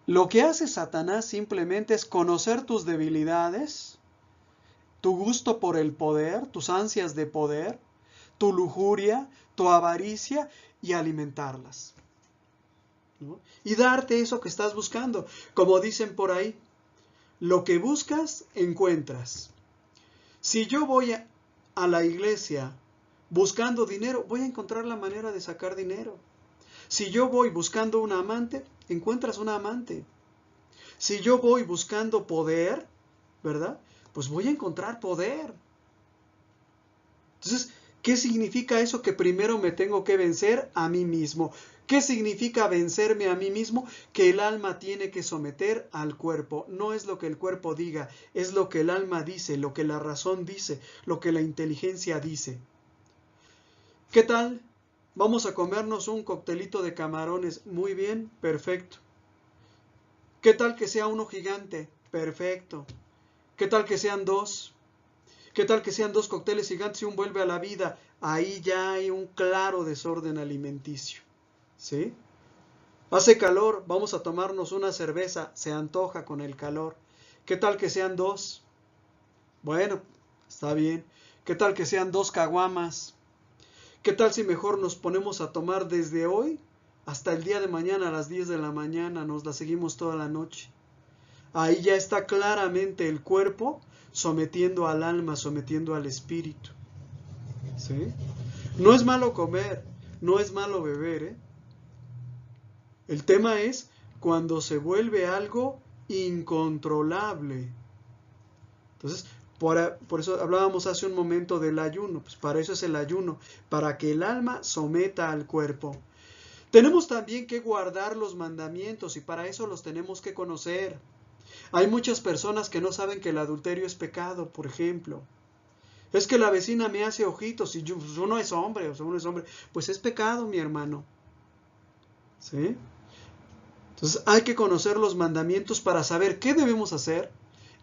Lo que hace Satanás simplemente es conocer tus debilidades, tu gusto por el poder, tus ansias de poder, tu lujuria, tu avaricia y alimentarlas, ¿no? Y darte eso que estás buscando. Como dicen por ahí, lo que buscas, encuentras. Si yo voy a la iglesia buscando dinero, voy a encontrar la manera de sacar dinero. Si yo voy buscando un amante, encuentras un amante. Si yo voy buscando poder, ¿verdad? Pues voy a encontrar poder. Entonces, ¿qué significa eso? Que primero me tengo que vencer a mí mismo. ¿Qué significa vencerme a mí mismo? Que el alma tiene que someter al cuerpo. No es lo que el cuerpo diga, es lo que el alma dice, lo que la razón dice, lo que la inteligencia dice. ¿Qué tal? Vamos a comernos un coctelito de camarones. Muy bien, perfecto. ¿Qué tal que sea uno gigante? Perfecto. ¿Qué tal que sean dos? ¿Qué tal que sean dos cócteles gigantes y un vuelve a la vida? Ahí ya hay un claro desorden alimenticio, ¿sí? Hace calor, vamos a tomarnos una cerveza, se antoja con el calor. ¿Qué tal que sean dos? Bueno, está bien. ¿Qué tal que sean dos caguamas? ¿Qué tal si mejor nos ponemos a tomar desde hoy hasta el día de mañana a las 10 de la mañana, nos la seguimos toda la noche? Ahí ya está claramente el cuerpo sometiendo al alma, sometiendo al espíritu, ¿sí? No es malo comer, no es malo beber, ¿eh? El tema es cuando se vuelve algo incontrolable. Entonces, por eso hablábamos hace un momento del ayuno, pues para eso es el ayuno, para que el alma someta al cuerpo. Tenemos también que guardar los mandamientos y para eso los tenemos que conocer. Hay muchas personas que no saben que el adulterio es pecado, por ejemplo. Es que la vecina me hace ojitos y uno es hombre, o sea, uno es hombre. Pues es pecado, mi hermano, ¿sí? Entonces hay que conocer los mandamientos para saber qué debemos hacer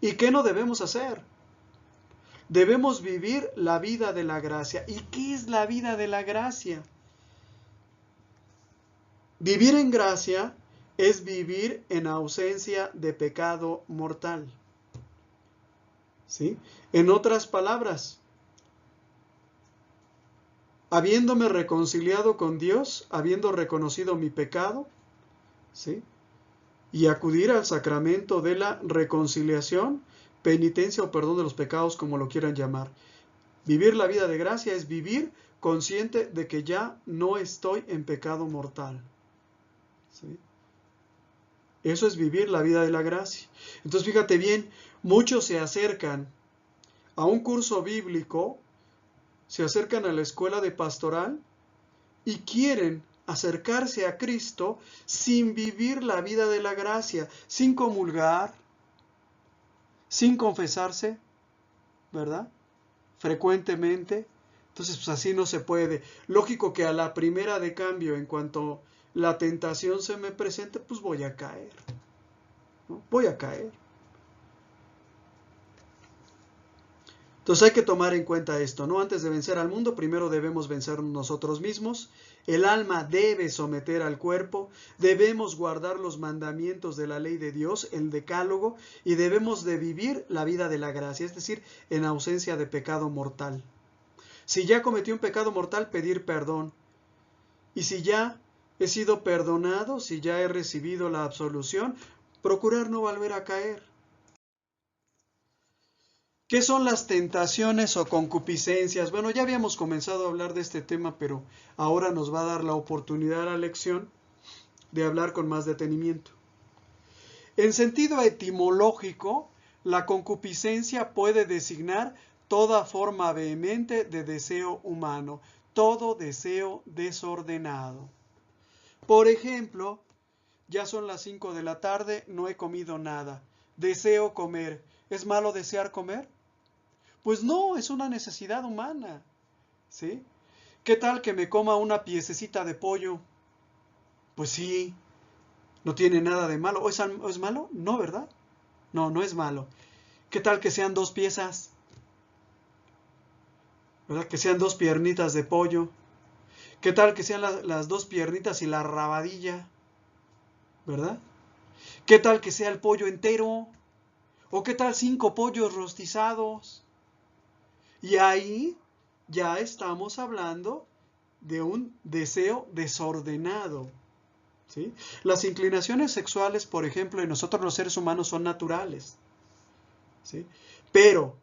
y qué no debemos hacer. Debemos vivir la vida de la gracia. ¿Y qué es la vida de la gracia? Vivir en gracia es vivir en ausencia de pecado mortal. ¿Sí? En otras palabras, habiéndome reconciliado con Dios, habiendo reconocido mi pecado, ¿sí? Y acudir al sacramento de la reconciliación, penitencia o perdón de los pecados, como lo quieran llamar. Vivir la vida de gracia es vivir consciente de que ya no estoy en pecado mortal. ¿Sí? Eso es vivir la vida de la gracia. Entonces, fíjate bien, muchos se acercan a un curso bíblico, se acercan a la escuela de pastoral y quieren acercarse a Cristo sin vivir la vida de la gracia, sin comulgar, sin confesarse, ¿verdad? Frecuentemente. Entonces, pues así no se puede. Lógico que a la primera de cambio, en cuanto la tentación se me presente, pues voy a caer, ¿no? Voy a caer. Entonces hay que tomar en cuenta esto, ¿no? Antes de vencer al mundo, primero debemos vencer nosotros mismos. El alma debe someter al cuerpo, debemos guardar los mandamientos de la ley de Dios, el decálogo, y debemos de vivir la vida de la gracia, es decir, en ausencia de pecado mortal. Si ya cometí un pecado mortal, pedir perdón. Y si ya he sido perdonado, si ya he recibido la absolución, procurar no volver a caer. ¿Qué son las tentaciones o concupiscencias? Bueno, ya habíamos comenzado a hablar de este tema, pero ahora nos va a dar la oportunidad a la lección de hablar con más detenimiento. En sentido etimológico, la concupiscencia puede designar toda forma vehemente de deseo humano, todo deseo desordenado. Por ejemplo, ya son las 5 de la tarde, no he comido nada, deseo comer. ¿Es malo desear comer? Pues no, es una necesidad humana, ¿sí? ¿Qué tal que me coma una piececita de pollo? Pues sí, no tiene nada de malo. ¿O es malo? No, ¿verdad? No, no es malo. ¿Qué tal que sean 2 piezas? ¿Verdad? Que sean 2 piernitas de pollo. ¿Qué tal que sean las 2 piernitas y la rabadilla? ¿Verdad? ¿Qué tal que sea el pollo entero? ¿O qué tal 5 pollos rostizados? Y ahí ya estamos hablando de un deseo desordenado, ¿sí? Las inclinaciones sexuales, por ejemplo, en nosotros los seres humanos son naturales, ¿sí? Pero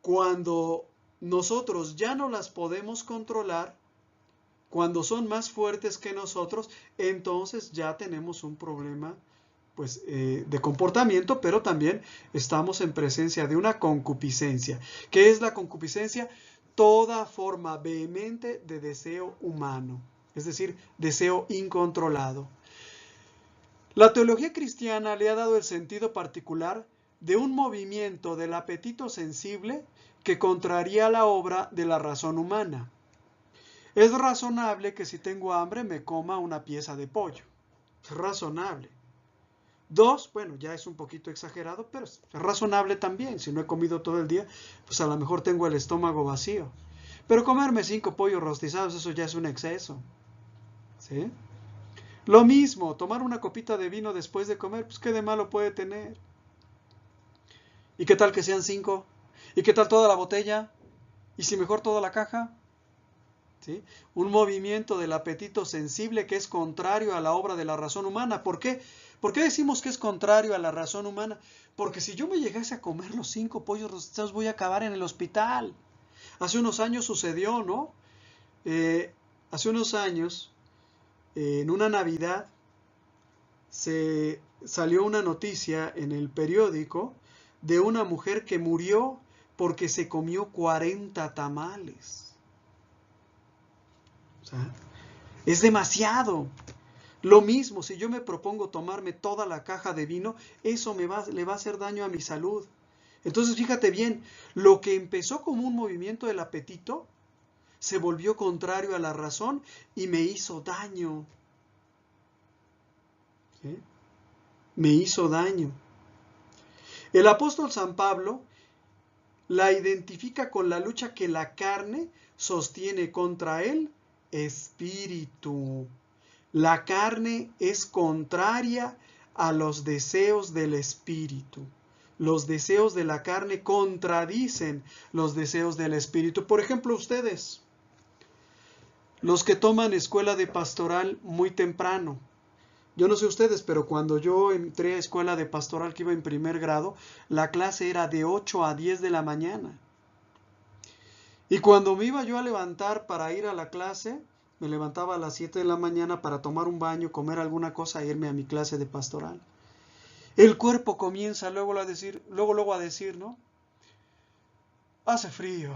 cuando nosotros ya no las podemos controlar, cuando son más fuertes que nosotros, entonces ya tenemos un problema, pues, de comportamiento, pero también estamos en presencia de una concupiscencia. ¿Qué es la concupiscencia? Toda forma vehemente de deseo humano, es decir, deseo incontrolado. La teología cristiana le ha dado el sentido particular de un movimiento del apetito sensible que contraría la obra de la razón humana. Es razonable que si tengo hambre me coma una pieza de pollo. Es razonable. 2, bueno, ya es un poquito exagerado, pero es razonable también. Si no he comido todo el día, pues a lo mejor tengo el estómago vacío. Pero comerme 5 pollos rostizados, eso ya es un exceso, ¿sí? Lo mismo, tomar una copita de vino después de comer, pues qué de malo puede tener. ¿Y qué tal que sean 5? ¿Y qué tal toda la botella? ¿Y si mejor toda la caja? ¿Sí? Un movimiento del apetito sensible que es contrario a la obra de la razón humana. ¿Por qué? ¿Por qué decimos que es contrario a la razón humana? Porque si yo me llegase a comer los 5 pollos rostizados, voy a acabar en el hospital. Hace unos años sucedió, ¿no? Hace unos años, en una Navidad, se salió una noticia en el periódico de una mujer que murió porque se comió 40 tamales. O sea, es demasiado. Lo mismo, si yo me propongo tomarme toda la caja de vino, eso le va a hacer daño a mi salud. Entonces, fíjate bien, lo que empezó como un movimiento del apetito, se volvió contrario a la razón y me hizo daño. ¿Sí? Me hizo daño. El apóstol San Pablo la identifica con la lucha que la carne sostiene contra el espíritu. La carne es contraria a los deseos del espíritu. Los deseos de la carne contradicen los deseos del espíritu. Por ejemplo, ustedes, los que toman escuela de pastoral muy temprano. Yo no sé ustedes, pero cuando yo entré a escuela de pastoral que iba en primer grado, la clase era de 8 a 10 de la mañana. Y cuando me iba yo a levantar para ir a la clase, me levantaba a las 7 de la mañana para tomar un baño, comer alguna cosa e irme a mi clase de pastoral. El cuerpo comienza luego a decir, ¿no? Hace frío.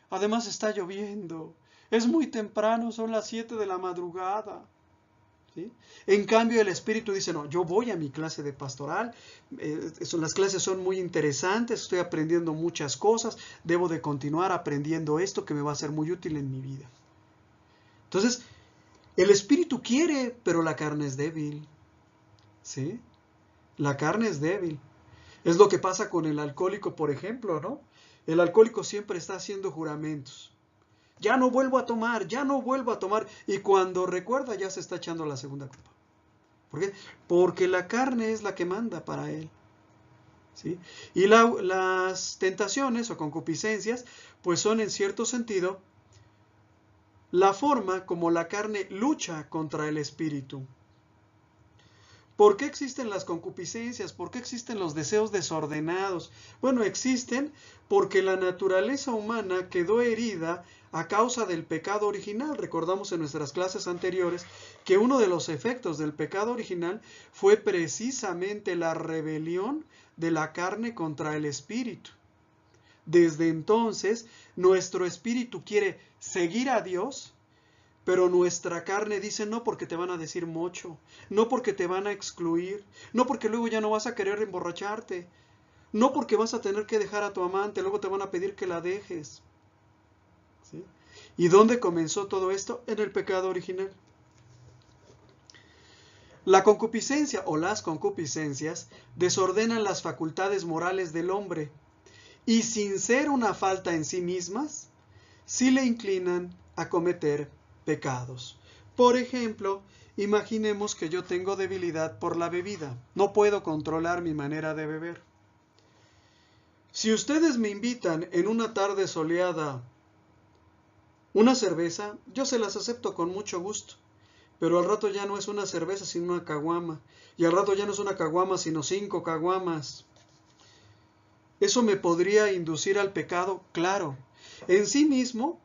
Además está lloviendo. Es muy temprano, son las 7 de la madrugada. ¿Sí? En cambio el espíritu dice, no, yo voy a mi clase de pastoral, las clases son muy interesantes, estoy aprendiendo muchas cosas, debo de continuar aprendiendo esto que me va a ser muy útil en mi vida. Entonces, el espíritu quiere, pero la carne es débil. ¿Sí? La carne es débil. Es lo que pasa con el alcohólico, por ejemplo, ¿no? El alcohólico siempre está haciendo juramentos. Ya no vuelvo a tomar, ya no vuelvo a tomar. Y cuando recuerda ya se está echando la segunda copa. ¿Por qué? Porque la carne es la que manda para él. ¿Sí? Y las tentaciones o concupiscencias, pues son en cierto sentido la forma como la carne lucha contra el espíritu. ¿Por qué existen las concupiscencias? ¿Por qué existen los deseos desordenados? Bueno, existen porque la naturaleza humana quedó herida a causa del pecado original. Recordamos en nuestras clases anteriores que uno de los efectos del pecado original fue precisamente la rebelión de la carne contra el espíritu. Desde entonces, nuestro espíritu quiere seguir a Dios, pero nuestra carne dice no porque te van a decir mocho, no porque te van a excluir, no porque luego ya no vas a querer emborracharte, no porque vas a tener que dejar a tu amante, luego te van a pedir que la dejes. ¿Sí? ¿Y dónde comenzó todo esto? En el pecado original. La concupiscencia o las concupiscencias desordenan las facultades morales del hombre y sin ser una falta en sí mismas, sí le inclinan a cometer pecados. Por ejemplo, imaginemos que yo tengo debilidad por la bebida. No puedo controlar mi manera de beber. Si ustedes me invitan en una tarde soleada una cerveza, yo se las acepto con mucho gusto. Pero al rato ya no es una cerveza sino una caguama. Y al rato ya no es una caguama sino 5 caguamas. ¿Eso me podría inducir al pecado? Claro. En sí mismo,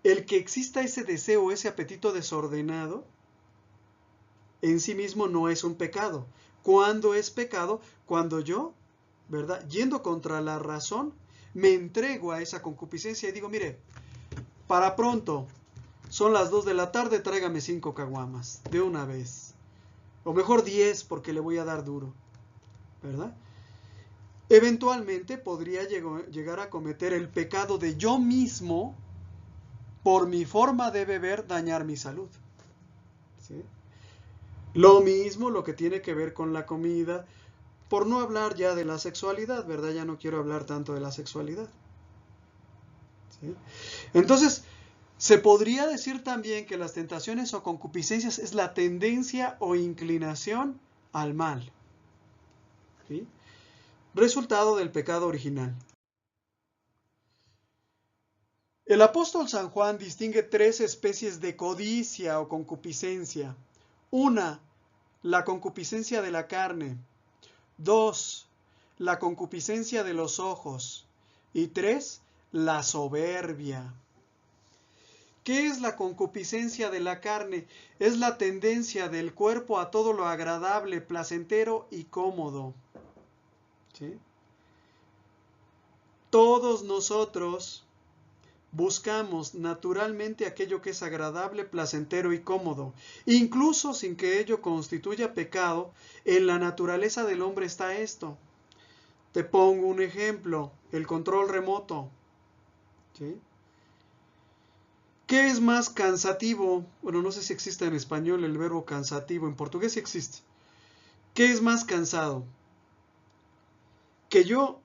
el que exista ese deseo, ese apetito desordenado, en sí mismo no es un pecado. ¿Cuándo es pecado? Cuando yo, ¿verdad? Yendo contra la razón, me entrego a esa concupiscencia y digo, mire, para pronto, son las 2 de la tarde, tráigame 5 caguamas, de una vez. O mejor 10, porque le voy a dar duro, ¿verdad? Eventualmente podría llegar a cometer el pecado de yo mismo, por mi forma de beber, dañar mi salud. ¿Sí? Lo mismo lo que tiene que ver con la comida, por no hablar ya de la sexualidad, ¿verdad? Ya no quiero hablar tanto de la sexualidad. ¿Sí? Entonces, se podría decir también que las tentaciones o concupiscencias es la tendencia o inclinación al mal. ¿Sí? Resultado del pecado original. El apóstol San Juan distingue 3 especies de codicia o concupiscencia. 1, la concupiscencia de la carne. 2, la concupiscencia de los ojos. Y 3, la soberbia. ¿Qué es la concupiscencia de la carne? Es la tendencia del cuerpo a todo lo agradable, placentero y cómodo. ¿Sí? Todos nosotros buscamos naturalmente aquello que es agradable, placentero y cómodo. Incluso sin que ello constituya pecado, en la naturaleza del hombre está esto. Te pongo un ejemplo, el control remoto. ¿Sí? ¿Qué es más cansativo? Bueno, no sé si existe en español el verbo cansativo, en portugués sí existe. ¿Qué es más cansado? ¿Que yo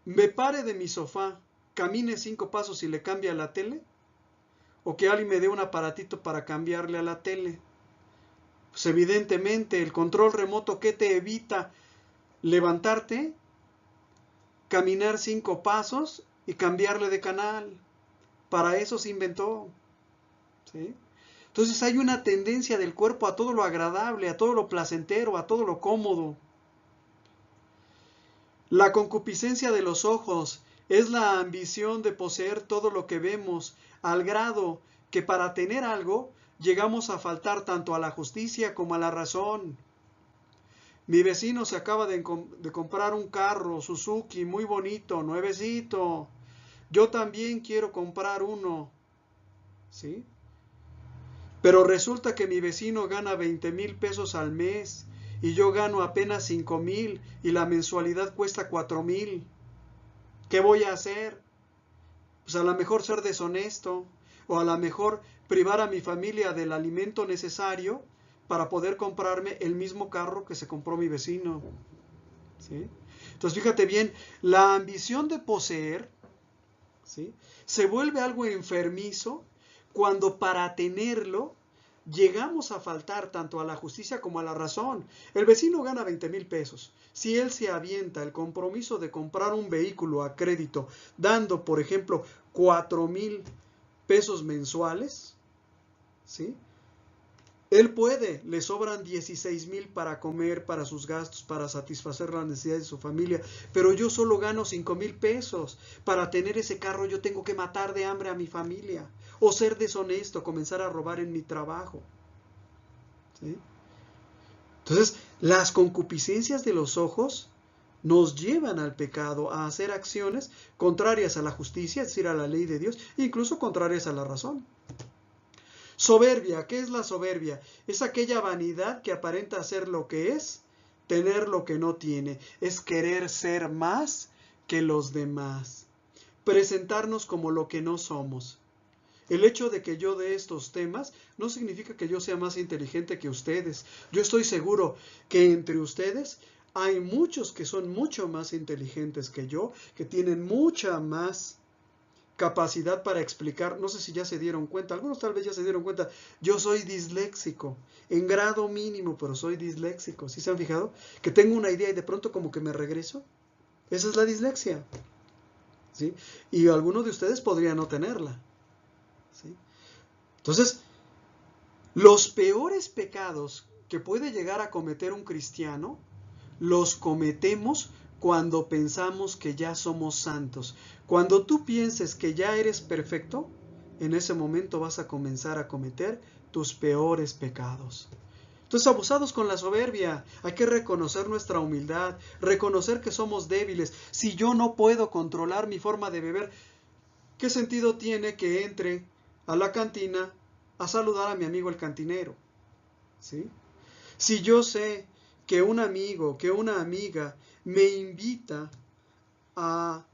me pare de mi sofá, camine 5 pasos y le cambie a la tele? o que alguien me dé un aparatito para cambiarle a la tele. Pues evidentemente el control remoto, ¿qué te evita? Levantarte, caminar 5 pasos y cambiarle de canal. Para eso se inventó. ¿Sí? Entonces hay una tendencia del cuerpo a todo lo agradable, a todo lo placentero, a todo lo cómodo. La concupiscencia de los ojos es la ambición de poseer todo lo que vemos, al grado que para tener algo llegamos a faltar tanto a la justicia como a la razón. Mi vecino se acaba de comprar un carro Suzuki muy bonito, nuevecito. Yo también quiero comprar uno. ¿Sí? Pero resulta que mi vecino gana 20,000 pesos al mes y yo gano apenas 5,000 y la mensualidad cuesta 4,000. ¿Qué voy a hacer? Pues a lo mejor ser deshonesto o a lo mejor privar a mi familia del alimento necesario para poder comprarme el mismo carro que se compró mi vecino. ¿Sí? Entonces fíjate bien, la ambición de poseer, ¿sí?, se vuelve algo enfermizo cuando para tenerlo llegamos a faltar tanto a la justicia como a la razón. El vecino gana 20,000 pesos. Si él se avienta el compromiso de comprar un vehículo a crédito, dando, por ejemplo, 4,000 pesos mensuales, ¿sí?, él puede, le sobran 16,000 para comer, para sus gastos, para satisfacer las necesidades de su familia, pero yo solo gano 5,000 pesos. Para tener ese carro yo tengo que matar de hambre a mi familia, o ser deshonesto, comenzar a robar en mi trabajo. ¿Sí? Entonces, las concupiscencias de los ojos nos llevan al pecado, a hacer acciones contrarias a la justicia, es decir, a la ley de Dios, incluso contrarias a la razón. Soberbia, ¿qué es la soberbia? Es aquella vanidad que aparenta ser lo que es, tener lo que no tiene. Es querer ser más que los demás. Presentarnos como lo que no somos. El hecho de que yo dé estos temas no significa que yo sea más inteligente que ustedes. Yo estoy seguro que entre ustedes hay muchos que son mucho más inteligentes que yo, que tienen mucha más capacidad para explicar. No sé si ya se dieron cuenta, algunos tal vez ya se dieron cuenta, yo soy disléxico, en grado mínimo, pero soy disléxico. ¿Sí se han fijado? Que tengo una idea y de pronto como que me regreso. Esa es la dislexia. ¿Sí? Y algunos de ustedes podrían no tenerla. ¿Sí? Entonces, los peores pecados que puede llegar a cometer un cristiano, los cometemos cuando pensamos que ya somos santos. Cuando tú pienses que ya eres perfecto, en ese momento vas a comenzar a cometer tus peores pecados. Entonces, abusados con la soberbia, hay que reconocer nuestra humildad, reconocer que somos débiles. Si yo no puedo controlar mi forma de beber, ¿qué sentido tiene que entre a la cantina a saludar a mi amigo el cantinero? ¿Sí? Si yo sé que un amigo, que una amiga me invita a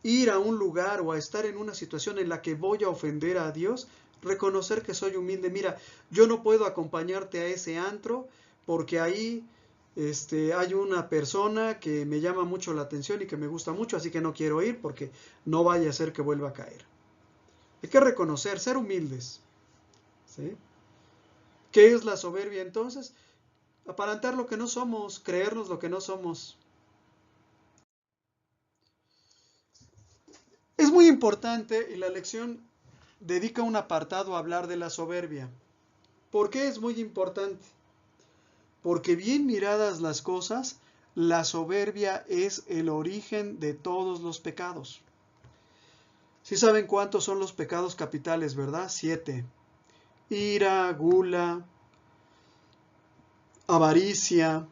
ir a un lugar o a estar en una situación en la que voy a ofender a Dios, reconocer que soy humilde. Mira, yo no puedo acompañarte a ese antro porque ahí hay una persona que me llama mucho la atención y que me gusta mucho, así que no quiero ir porque no vaya a ser que vuelva a caer. Hay que reconocer, ser humildes. ¿Sí? ¿Qué es la soberbia entonces? Aparentar lo que no somos, creernos lo que no somos. Es muy importante y la lección dedica un apartado a hablar de la soberbia. ¿Por qué es muy importante? Porque bien miradas las cosas, la soberbia es el origen de todos los pecados. ¿Sí saben cuántos son los pecados capitales, verdad? 7. Ira, gula, avaricia,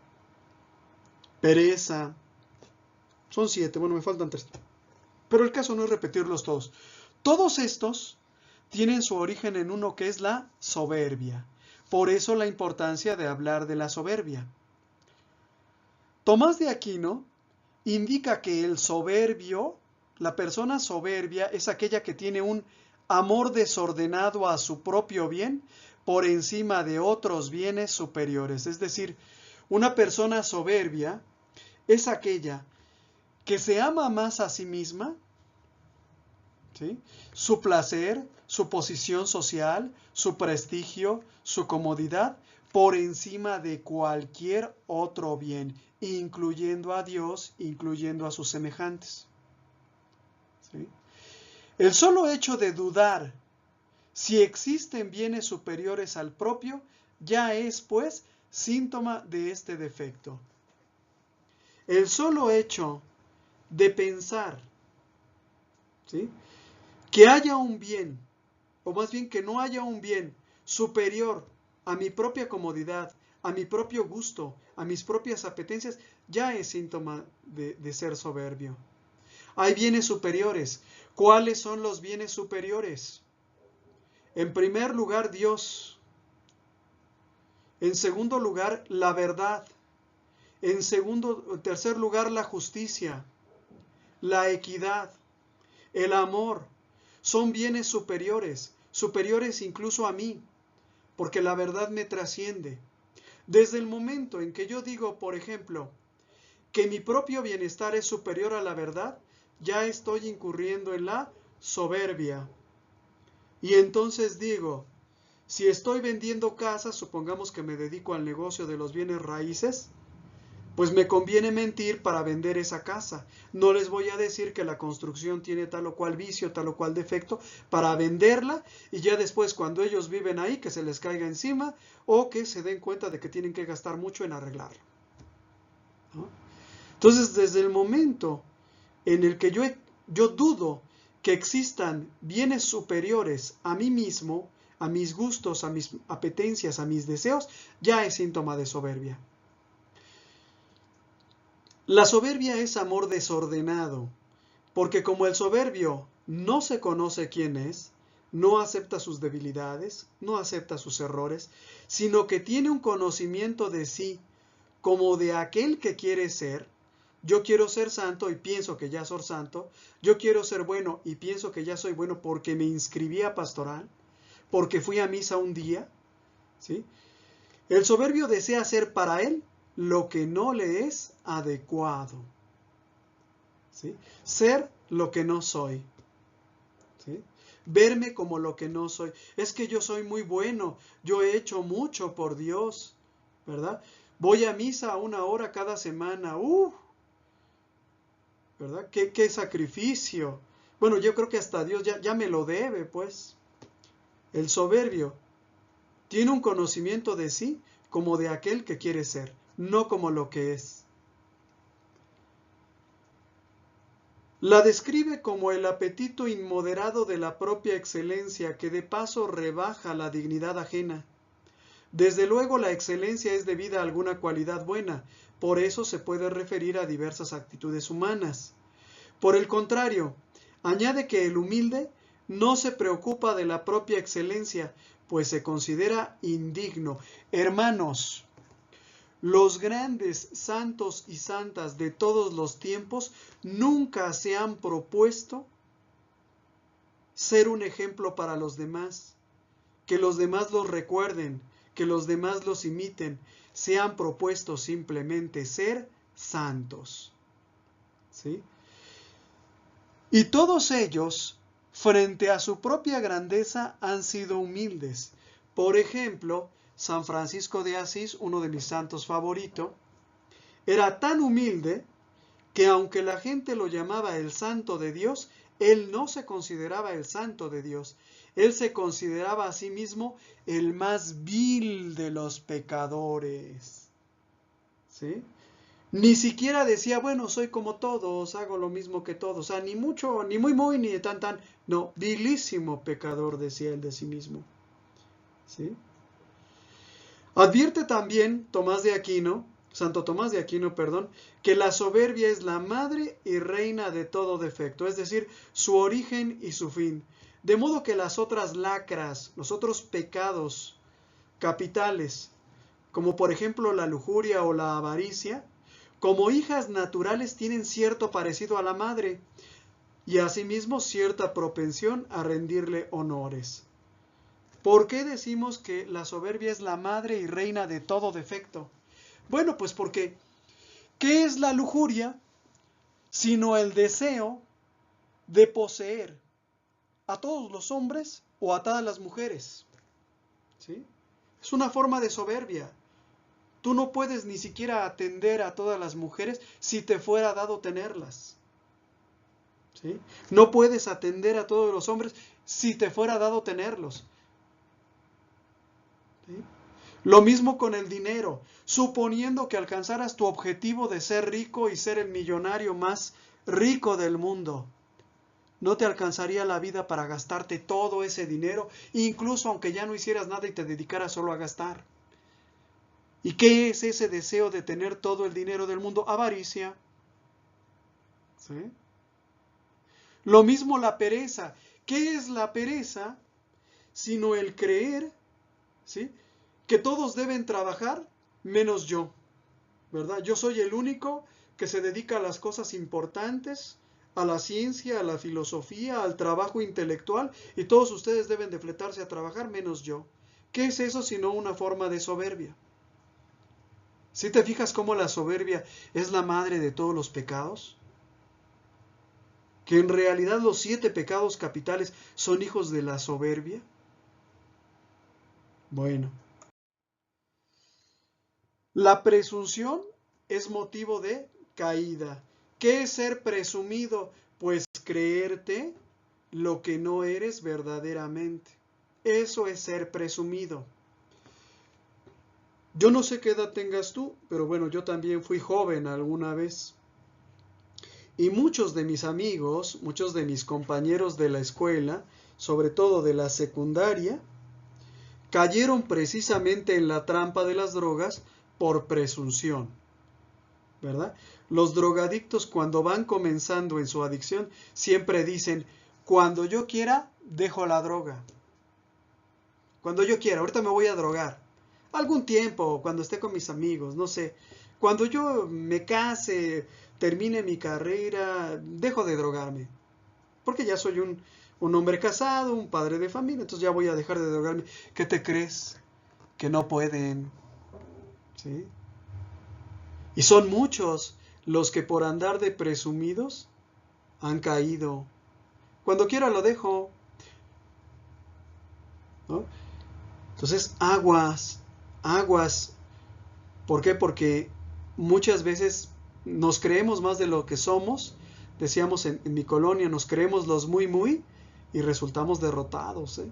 pereza. Son 7, bueno, me faltan 3. Pero el caso no es repetirlos todos. Todos estos tienen su origen en uno que es la soberbia. Por eso la importancia de hablar de la soberbia. Tomás de Aquino indica que el soberbio, la persona soberbia, es aquella que tiene un amor desordenado a su propio bien por encima de otros bienes superiores. Es decir, una persona soberbia es aquella que se ama más a sí misma ¿sí? Su placer, su posición social, su prestigio, su comodidad, por encima de cualquier otro bien, incluyendo a Dios, incluyendo a sus semejantes. ¿Sí? El solo hecho de dudar si existen bienes superiores al propio, ya es, pues, síntoma de este defecto. El solo hecho de pensar, ¿sí?, que haya un bien, o más bien que no haya un bien superior a mi propia comodidad, a mi propio gusto, a mis propias apetencias, ya es síntoma de ser soberbio. Hay bienes superiores. ¿Cuáles son los bienes superiores? En primer lugar, Dios. En segundo lugar, la verdad. En tercer lugar, la justicia, la equidad, el amor. Son bienes superiores, superiores incluso a mí, porque la verdad me trasciende. Desde el momento en que yo digo, por ejemplo, que mi propio bienestar es superior a la verdad, ya estoy incurriendo en la soberbia. Y entonces digo, si estoy vendiendo casas, supongamos que me dedico al negocio de los bienes raíces, pues me conviene mentir para vender esa casa. No les voy a decir que la construcción tiene tal o cual vicio, tal o cual defecto, para venderla y ya después cuando ellos viven ahí que se les caiga encima o que se den cuenta de que tienen que gastar mucho en arreglarla, ¿no? Entonces, desde el momento en el que yo dudo que existan bienes superiores a mí mismo, a mis gustos, a mis apetencias, a mis deseos, ya es síntoma de soberbia. La soberbia es amor desordenado, porque como el soberbio no se conoce quién es, no acepta sus debilidades, no acepta sus errores, sino que tiene un conocimiento de sí como de aquel que quiere ser. Yo quiero ser santo y pienso que ya soy santo. Yo quiero ser bueno y pienso que ya soy bueno porque me inscribí a pastoral, porque fui a misa un día, ¿sí? El soberbio desea ser para él lo que no le es adecuado, ¿sí? Ser lo que no soy, ¿sí? Verme como lo que no soy. Es que yo soy muy bueno, yo he hecho mucho por Dios, ¿verdad? Voy a misa 1 hora cada semana, ¿verdad? ¿Qué sacrificio? Bueno, yo creo que hasta Dios ya me lo debe, pues. El soberbio tiene un conocimiento de sí como de aquel que quiere ser, no como lo que es. La describe como el apetito inmoderado de la propia excelencia que de paso rebaja la dignidad ajena. Desde luego la excelencia es debida a alguna cualidad buena, por eso se puede referir a diversas actitudes humanas. Por el contrario, añade que el humilde no se preocupa de la propia excelencia, pues se considera indigno. Hermanos, los grandes santos y santas de todos los tiempos nunca se han propuesto ser un ejemplo para los demás, que los demás los recuerden, que los demás los imiten. Se han propuesto simplemente ser santos, ¿sí? Y todos ellos, frente a su propia grandeza, han sido humildes. Por ejemplo, San Francisco de Asís, uno de mis santos favoritos, era tan humilde que aunque la gente lo llamaba el santo de Dios, él no se consideraba el santo de Dios. Él se consideraba a sí mismo el más vil de los pecadores, ¿sí? Ni siquiera decía, bueno, soy como todos, hago lo mismo que todos. O sea, ni mucho, ni muy, ni de tan. No, vilísimo pecador, decía él de sí mismo, ¿sí? Advierte también Santo Tomás de Aquino, que la soberbia es la madre y reina de todo defecto, es decir, su origen y su fin. De modo que las otras lacras, los otros pecados capitales, como por ejemplo la lujuria o la avaricia, como hijas naturales tienen cierto parecido a la madre y asimismo cierta propensión a rendirle honores. ¿Por qué decimos que la soberbia es la madre y reina de todo defecto? Bueno, pues porque ¿qué es la lujuria? Sino el deseo de poseer, a todos los hombres o a todas las mujeres. ¿Sí? Es una forma de soberbia. Tú no puedes ni siquiera atender a todas las mujeres si te fuera dado tenerlas. ¿Sí? No puedes atender a todos los hombres si te fuera dado tenerlos. ¿Sí? Lo mismo con el dinero. Suponiendo que alcanzaras tu objetivo de ser rico y ser el millonario más rico del mundo, no te alcanzaría la vida para gastarte todo ese dinero, incluso aunque ya no hicieras nada y te dedicaras solo a gastar. ¿Y qué es ese deseo de tener todo el dinero del mundo? Avaricia. ¿Sí? Lo mismo la pereza. ¿Qué es la pereza? Sino el creer, ¿sí?, que todos deben trabajar menos yo, ¿verdad? Yo soy el único que se dedica a las cosas importantes, a la ciencia, a la filosofía, al trabajo intelectual, y todos ustedes deben de fletarse a trabajar menos yo. ¿Qué es eso sino una forma de soberbia? ¿Sí te fijas cómo la soberbia es la madre de todos los pecados? Que en realidad los 7 pecados capitales son hijos de la soberbia. Bueno, la presunción es motivo de caída. ¿Qué es ser presumido? Pues creerte lo que no eres verdaderamente. Eso es ser presumido. Yo no sé qué edad tengas tú, pero bueno, yo también fui joven alguna vez. Y muchos de mis amigos, muchos de mis compañeros de la escuela, sobre todo de la secundaria, cayeron precisamente en la trampa de las drogas por presunción, ¿verdad? Los drogadictos, cuando van comenzando en su adicción, siempre dicen: cuando yo quiera, dejo la droga. Cuando yo quiera, ahorita me voy a drogar. Algún tiempo, cuando esté con mis amigos, no sé. Cuando yo me case, termine mi carrera, dejo de drogarme. Porque ya soy un hombre casado, un padre de familia, entonces ya voy a dejar de drogarme. ¿Qué te crees? Que no pueden. ¿Sí? Y son muchos los que por andar de presumidos han caído. Cuando quiera lo dejo, ¿no? Entonces, aguas, aguas. ¿Por qué? Porque muchas veces nos creemos más de lo que somos. Decíamos en mi colonia, nos creemos los muy, y resultamos derrotados, ¿eh?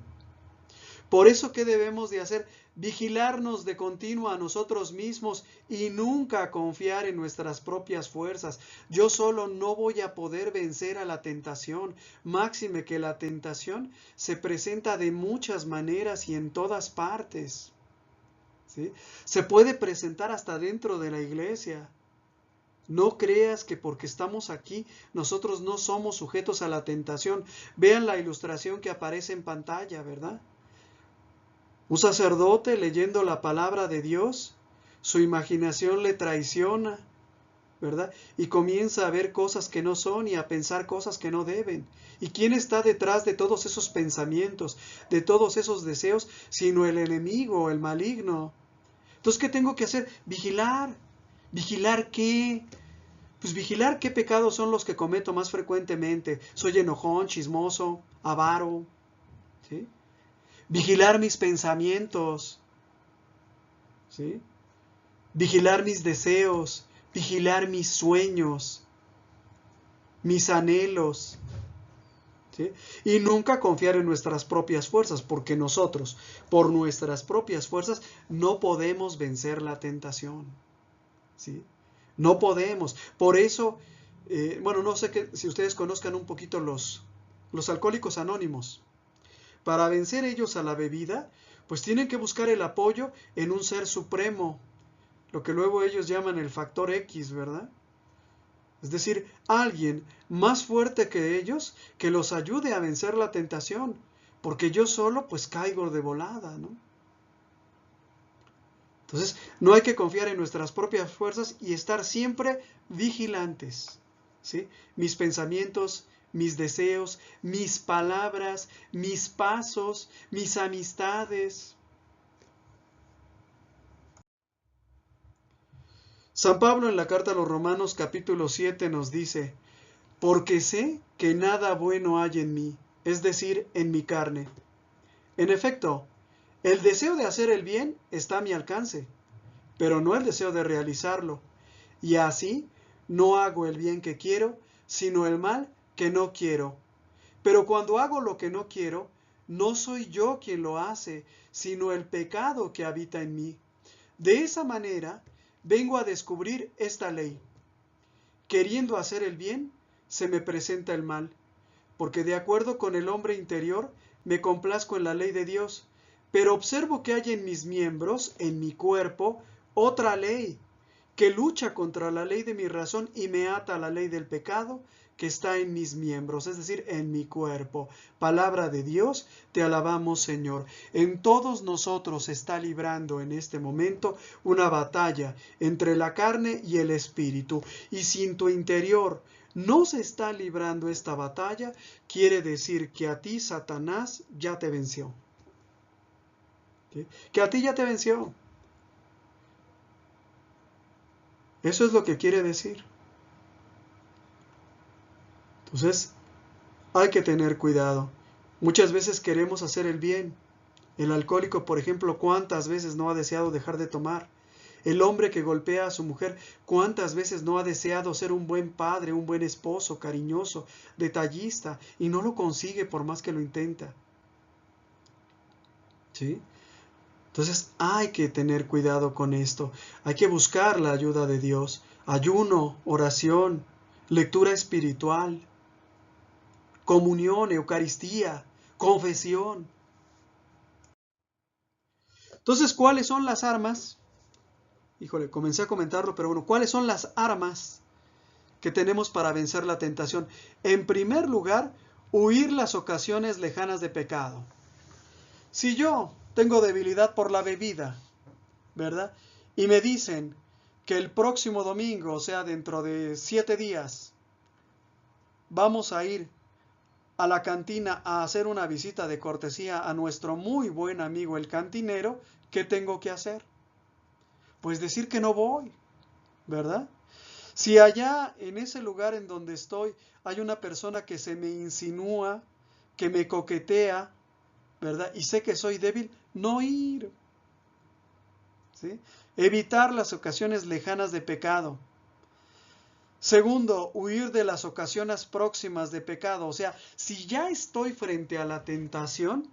Por eso, ¿qué debemos de hacer? Vigilarnos de continuo a nosotros mismos y nunca confiar en nuestras propias fuerzas. Yo solo no voy a poder vencer a la tentación. Máxime que la tentación se presenta de muchas maneras y en todas partes. ¿Sí? Se puede presentar hasta dentro de la iglesia. No creas que porque estamos aquí nosotros no somos sujetos a la tentación. Vean la ilustración que aparece en pantalla, ¿verdad? Un sacerdote leyendo la palabra de Dios, su imaginación le traiciona, ¿verdad? Y comienza a ver cosas que no son y a pensar cosas que no deben. ¿Y quién está detrás de todos esos pensamientos, de todos esos deseos, sino el enemigo, el maligno? Entonces, ¿qué tengo que hacer? Vigilar. ¿Vigilar qué? Pues vigilar qué pecados son los que cometo más frecuentemente. Soy enojón, chismoso, avaro, ¿sí? Vigilar mis pensamientos, ¿sí? Vigilar mis deseos, vigilar mis sueños, mis anhelos, ¿sí? Y nunca confiar en nuestras propias fuerzas, porque nosotros, por nuestras propias fuerzas, no podemos vencer la tentación, ¿sí? No podemos. Por eso, bueno, no sé si ustedes conozcan un poquito los alcohólicos anónimos. Para vencer ellos a la bebida, pues tienen que buscar el apoyo en un ser supremo, lo que luego ellos llaman el factor X, ¿verdad? Es decir, alguien más fuerte que ellos que los ayude a vencer la tentación, porque yo solo pues caigo de volada, ¿no? Entonces, no hay que confiar en nuestras propias fuerzas y estar siempre vigilantes, ¿sí? Mis pensamientos, mis deseos, mis palabras, mis pasos, mis amistades. San Pablo en la carta a los Romanos capítulo 7 nos dice: porque sé que nada bueno hay en mí, es decir, en mi carne. En efecto, el deseo de hacer el bien está a mi alcance, pero no el deseo de realizarlo. Y así no hago el bien que quiero, sino el mal que no quiero. Pero cuando hago lo que no quiero, no soy yo quien lo hace, sino el pecado que habita en mí. De esa manera, vengo a descubrir esta ley. Queriendo hacer el bien, se me presenta el mal, porque de acuerdo con el hombre interior, me complazco en la ley de Dios, pero observo que hay en mis miembros, en mi cuerpo, otra ley, que lucha contra la ley de mi razón y me ata a la ley del pecado que está en mis miembros, es decir, en mi cuerpo. Palabra de Dios, te alabamos, Señor. En todos nosotros se está librando en este momento una batalla entre la carne y el espíritu. Y si en tu interior no se está librando esta batalla, quiere decir que a ti Satanás ya te venció. ¿Sí? Que a ti ya te venció. Eso es lo que quiere decir. Entonces, hay que tener cuidado. Muchas veces queremos hacer el bien. El alcohólico, por ejemplo, ¿cuántas veces no ha deseado dejar de tomar? El hombre que golpea a su mujer, ¿cuántas veces no ha deseado ser un buen padre, un buen esposo, cariñoso, detallista, y no lo consigue por más que lo intenta? ¿Sí? Entonces hay que tener cuidado con esto. Hay que buscar la ayuda de Dios. Ayuno, oración, lectura espiritual, comunión, Eucaristía, confesión. Entonces, ¿cuáles son las armas? Híjole, comencé a comentarlo, pero bueno, ¿cuáles son las armas que tenemos para vencer la tentación? En primer lugar, huir las ocasiones lejanas de pecado. Si yo tengo debilidad por la bebida, ¿verdad? Y me dicen que el próximo domingo, o sea, dentro de 7 días, vamos a ir a la cantina a hacer una visita de cortesía a nuestro muy buen amigo el cantinero, ¿qué tengo que hacer? Pues decir que no voy, ¿verdad? Si allá en ese lugar en donde estoy hay una persona que se me insinúa, que me coquetea, ¿verdad? Y sé que soy débil, no ir, ¿sí? Evitar las ocasiones lejanas de pecado. Segundo, huir de las ocasiones próximas de pecado. O sea, si ya estoy frente a la tentación,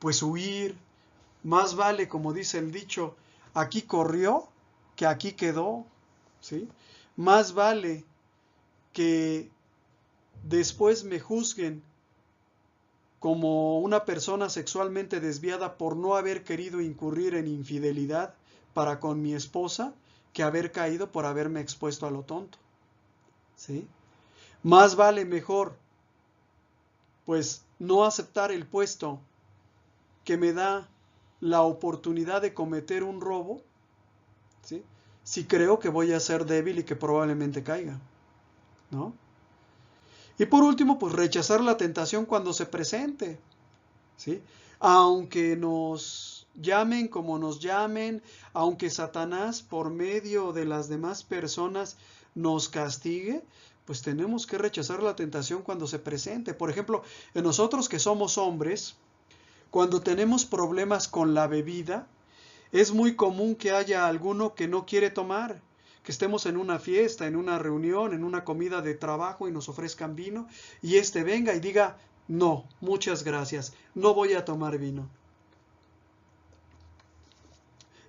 pues huir. Más vale, como dice el dicho, aquí corrió que aquí quedó, ¿sí? Más vale que después me juzguen como una persona sexualmente desviada por no haber querido incurrir en infidelidad para con mi esposa, que haber caído por haberme expuesto a lo tonto, ¿sí? Más vale mejor, pues, no aceptar el puesto que me da la oportunidad de cometer un robo, ¿sí? Si creo que voy a ser débil y que probablemente caiga, ¿no? Y por último, pues rechazar la tentación cuando se presente, ¿sí? Aunque nos llamen como nos llamen, aunque Satanás por medio de las demás personas nos castigue, pues tenemos que rechazar la tentación cuando se presente. Por ejemplo, en nosotros que somos hombres, cuando tenemos problemas con la bebida, es muy común que haya alguno que no quiere tomar, que estemos en una fiesta, en una reunión, en una comida de trabajo y nos ofrezcan vino, y este venga y diga, no, muchas gracias, no voy a tomar vino.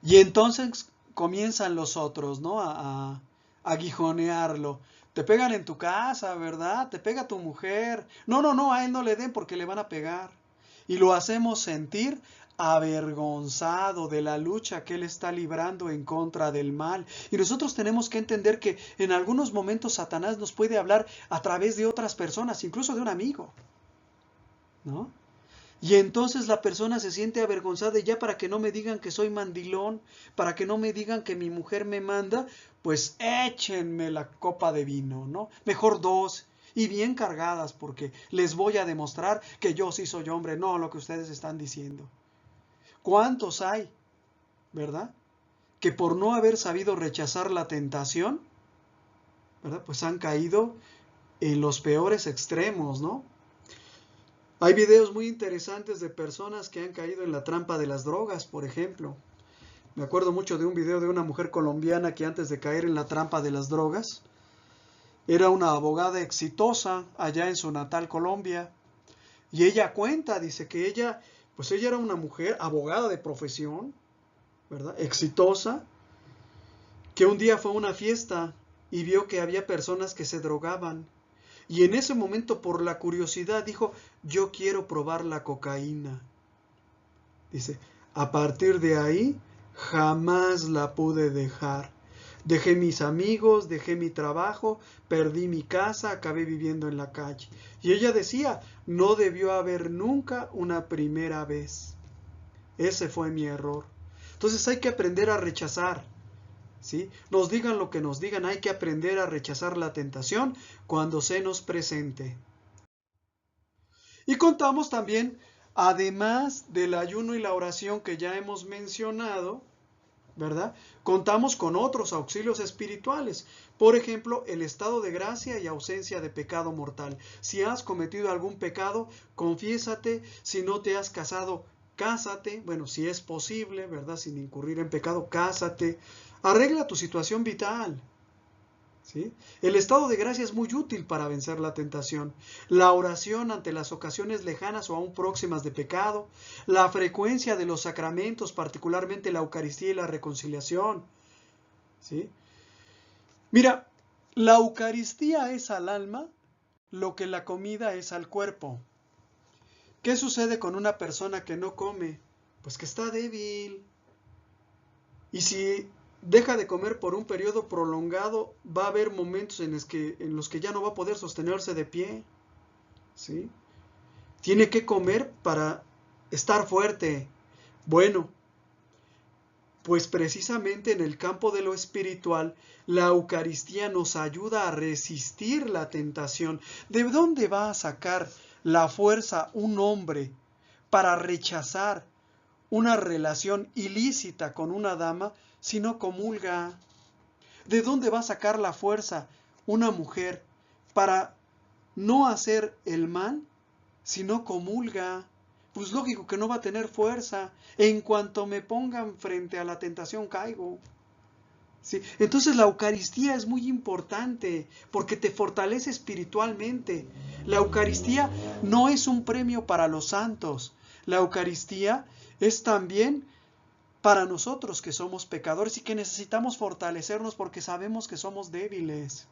Y entonces comienzan los otros, ¿no? A aguijonearlo. Te pegan en tu casa, ¿verdad? Te pega tu mujer. No, no, no, a él no le den porque le van a pegar. Y lo hacemos sentir avergonzado de la lucha que él está librando en contra del mal. Y nosotros tenemos que entender que en algunos momentos Satanás nos puede hablar a través de otras personas, incluso de un amigo, ¿no? Y entonces la persona se siente avergonzada y ya para que no me digan que soy mandilón, para que no me digan que mi mujer me manda, pues échenme la copa de vino, ¿no? Mejor 2 y bien cargadas porque les voy a demostrar que yo sí soy hombre, no lo que ustedes están diciendo. ¿Cuántos hay, verdad? Que por no haber sabido rechazar la tentación, ¿verdad? Pues han caído en los peores extremos, ¿no? Hay videos muy interesantes de personas que han caído en la trampa de las drogas, por ejemplo. Me acuerdo mucho de un video de una mujer colombiana que antes de caer en la trampa de las drogas, era una abogada exitosa allá en su natal Colombia. Y ella cuenta, dice que ella era una mujer abogada de profesión, ¿verdad? Exitosa, que un día fue a una fiesta y vio que había personas que se drogaban. Y en ese momento, por la curiosidad, dijo, yo quiero probar la cocaína. Dice, a partir de ahí, jamás la pude dejar. Dejé mis amigos, dejé mi trabajo, perdí mi casa, acabé viviendo en la calle. Y ella decía, no debió haber nunca una primera vez. Ese fue mi error. Entonces hay que aprender a rechazar. ¿Sí? Nos digan lo que nos digan, hay que aprender a rechazar la tentación cuando se nos presente. Y contamos también, además del ayuno y la oración que ya hemos mencionado, ¿verdad? Contamos con otros auxilios espirituales. Por ejemplo, el estado de gracia y ausencia de pecado mortal. Si has cometido algún pecado, confiésate. Si no te has casado, cásate. Bueno, si es posible, ¿verdad? Sin incurrir en pecado, cásate. Arregla tu situación vital. ¿Sí? El estado de gracia es muy útil para vencer la tentación. La oración ante las ocasiones lejanas o aún próximas de pecado. La frecuencia de los sacramentos, particularmente la Eucaristía y la reconciliación. ¿Sí? Mira, la Eucaristía es al alma lo que la comida es al cuerpo. ¿Qué sucede con una persona que no come? Pues que está débil. Y si deja de comer por un periodo prolongado, va a haber momentos en los que ya no va a poder sostenerse de pie. ¿Sí? Tiene que comer para estar fuerte. Bueno, pues precisamente en el campo de lo espiritual, la Eucaristía nos ayuda a resistir la tentación. ¿De dónde va a sacar la fuerza un hombre para rechazar una relación ilícita con una dama si no comulga? ¿De dónde va a sacar la fuerza una mujer para no hacer el mal si no comulga? Pues lógico que no va a tener fuerza. En cuanto me pongan frente a la tentación, caigo. ¿Sí? Entonces la Eucaristía es muy importante porque te fortalece espiritualmente. La Eucaristía no es un premio para los santos. La Eucaristía es también para nosotros que somos pecadores y que necesitamos fortalecernos porque sabemos que somos débiles.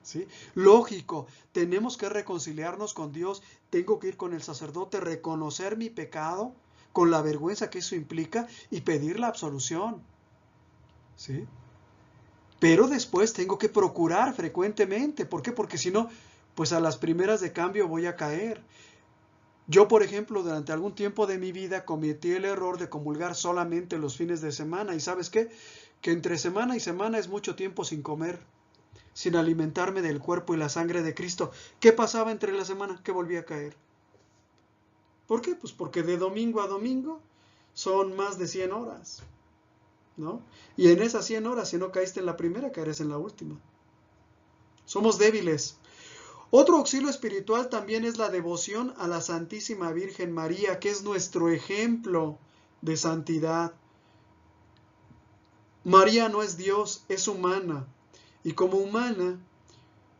¿Sí? Lógico, tenemos que reconciliarnos con Dios, tengo que ir con el sacerdote, reconocer mi pecado con la vergüenza que eso implica y pedir la absolución. ¿Sí? Pero después tengo que procurar frecuentemente. ¿Por qué? Porque si no, pues a las primeras de cambio voy a caer. Yo, por ejemplo, durante algún tiempo de mi vida cometí el error de comulgar solamente los fines de semana. ¿Y sabes qué? Que entre semana y semana es mucho tiempo sin comer, sin alimentarme del cuerpo y la sangre de Cristo. ¿Qué pasaba entre la semana? Que volvía a caer. ¿Por qué? Pues porque de domingo a domingo son más de 100 horas, ¿no? Y en esas 100 horas, si no caíste en la primera, caerás en la última. Somos débiles. Otro auxilio espiritual también es la devoción a la Santísima Virgen María, que es nuestro ejemplo de santidad. María no es Dios, es humana. Y como humana,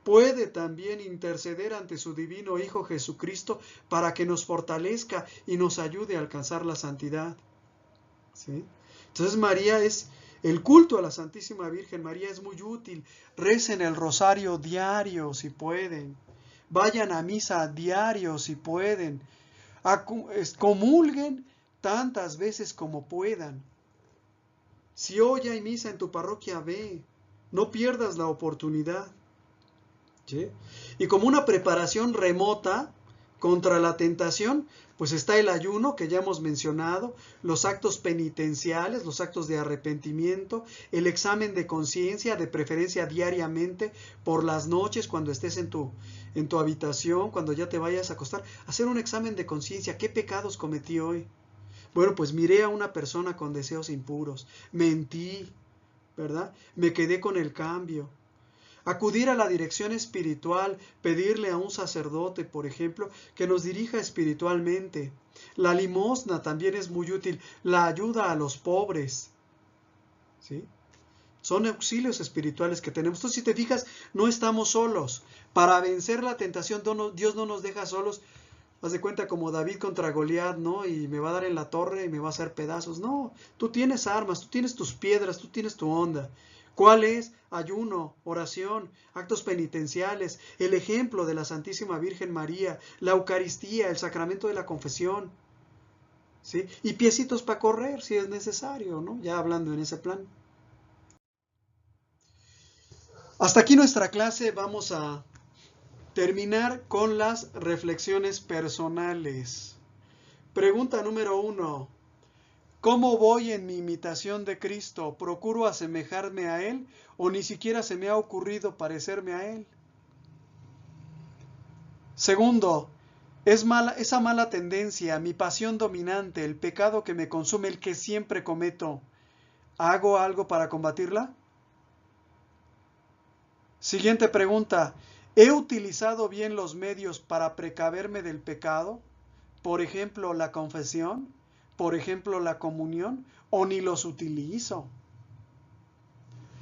puede también interceder ante su divino Hijo Jesucristo para que nos fortalezca y nos ayude a alcanzar la santidad. ¿Sí? Entonces María el culto a la Santísima Virgen María es muy útil. Recen el rosario diario si pueden. Vayan a misa diario si pueden. Comulguen tantas veces como puedan. Si hoy hay misa en tu parroquia, ve. No pierdas la oportunidad. ¿Sí? Y como una preparación remota contra la tentación, pues está el ayuno que ya hemos mencionado, los actos penitenciales, los actos de arrepentimiento, el examen de conciencia, de preferencia diariamente, por las noches cuando estés en tu habitación, cuando ya te vayas a acostar, hacer un examen de conciencia. ¿Qué pecados cometí hoy? Bueno, pues miré a una persona con deseos impuros, mentí, ¿verdad? Me quedé con el cambio. Acudir a la dirección espiritual, pedirle a un sacerdote, por ejemplo, que nos dirija espiritualmente. La limosna también es muy útil, la ayuda a los pobres, ¿sí? Son auxilios espirituales que tenemos. Entonces, si te fijas, no estamos solos. Para vencer la tentación, Dios no nos deja solos. Haz de cuenta como David contra Goliat, ¿no? Y me va a dar en la torre y me va a hacer pedazos. No, tú tienes armas, tú tienes tus piedras, tú tienes tu onda. ¿Cuál es? Ayuno, oración, actos penitenciales, el ejemplo de la Santísima Virgen María, la Eucaristía, el sacramento de la confesión, ¿sí? Y piecitos para correr si es necesario, ¿no? Ya hablando en ese plan. Hasta aquí nuestra clase. Vamos a terminar con las reflexiones personales. Pregunta número 1. ¿Cómo voy en mi imitación de Cristo? ¿Procuro asemejarme a Él o ni siquiera se me ha ocurrido parecerme a Él? Segundo, esa mala tendencia, mi pasión dominante, el pecado que me consume, el que siempre cometo, ¿hago algo para combatirla? Siguiente pregunta, ¿he utilizado bien los medios para precaverme del pecado? Por ejemplo, la confesión, por ejemplo, la comunión, o ni los utilizo.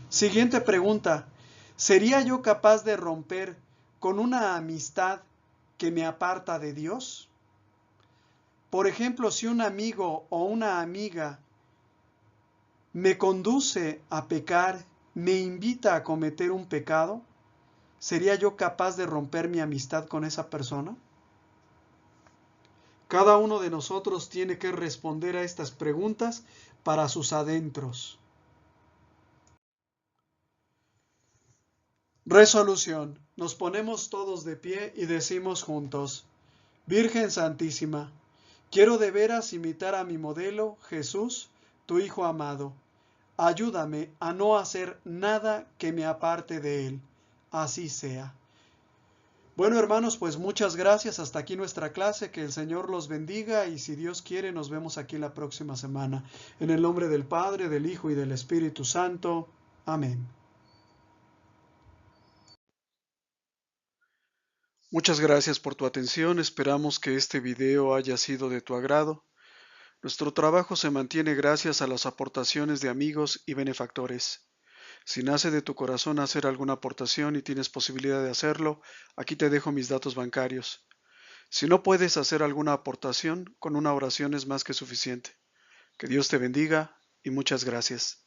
Siguiente pregunta, ¿sería yo capaz de romper con una amistad que me aparta de Dios? Por ejemplo, si un amigo o una amiga me conduce a pecar, me invita a cometer un pecado, ¿sería yo capaz de romper mi amistad con esa persona? Cada uno de nosotros tiene que responder a estas preguntas para sus adentros. Resolución. Nos ponemos todos de pie y decimos juntos: Virgen Santísima, quiero de veras imitar a mi modelo, Jesús, tu Hijo amado. Ayúdame a no hacer nada que me aparte de Él. Así sea. Bueno, hermanos, pues muchas gracias. Hasta aquí nuestra clase. Que el Señor los bendiga y si Dios quiere nos vemos aquí la próxima semana. En el nombre del Padre, del Hijo y del Espíritu Santo. Amén. Muchas gracias por tu atención. Esperamos que este video haya sido de tu agrado. Nuestro trabajo se mantiene gracias a las aportaciones de amigos y benefactores. Si nace de tu corazón hacer alguna aportación y tienes posibilidad de hacerlo, aquí te dejo mis datos bancarios. Si no puedes hacer alguna aportación, con una oración es más que suficiente. Que Dios te bendiga y muchas gracias.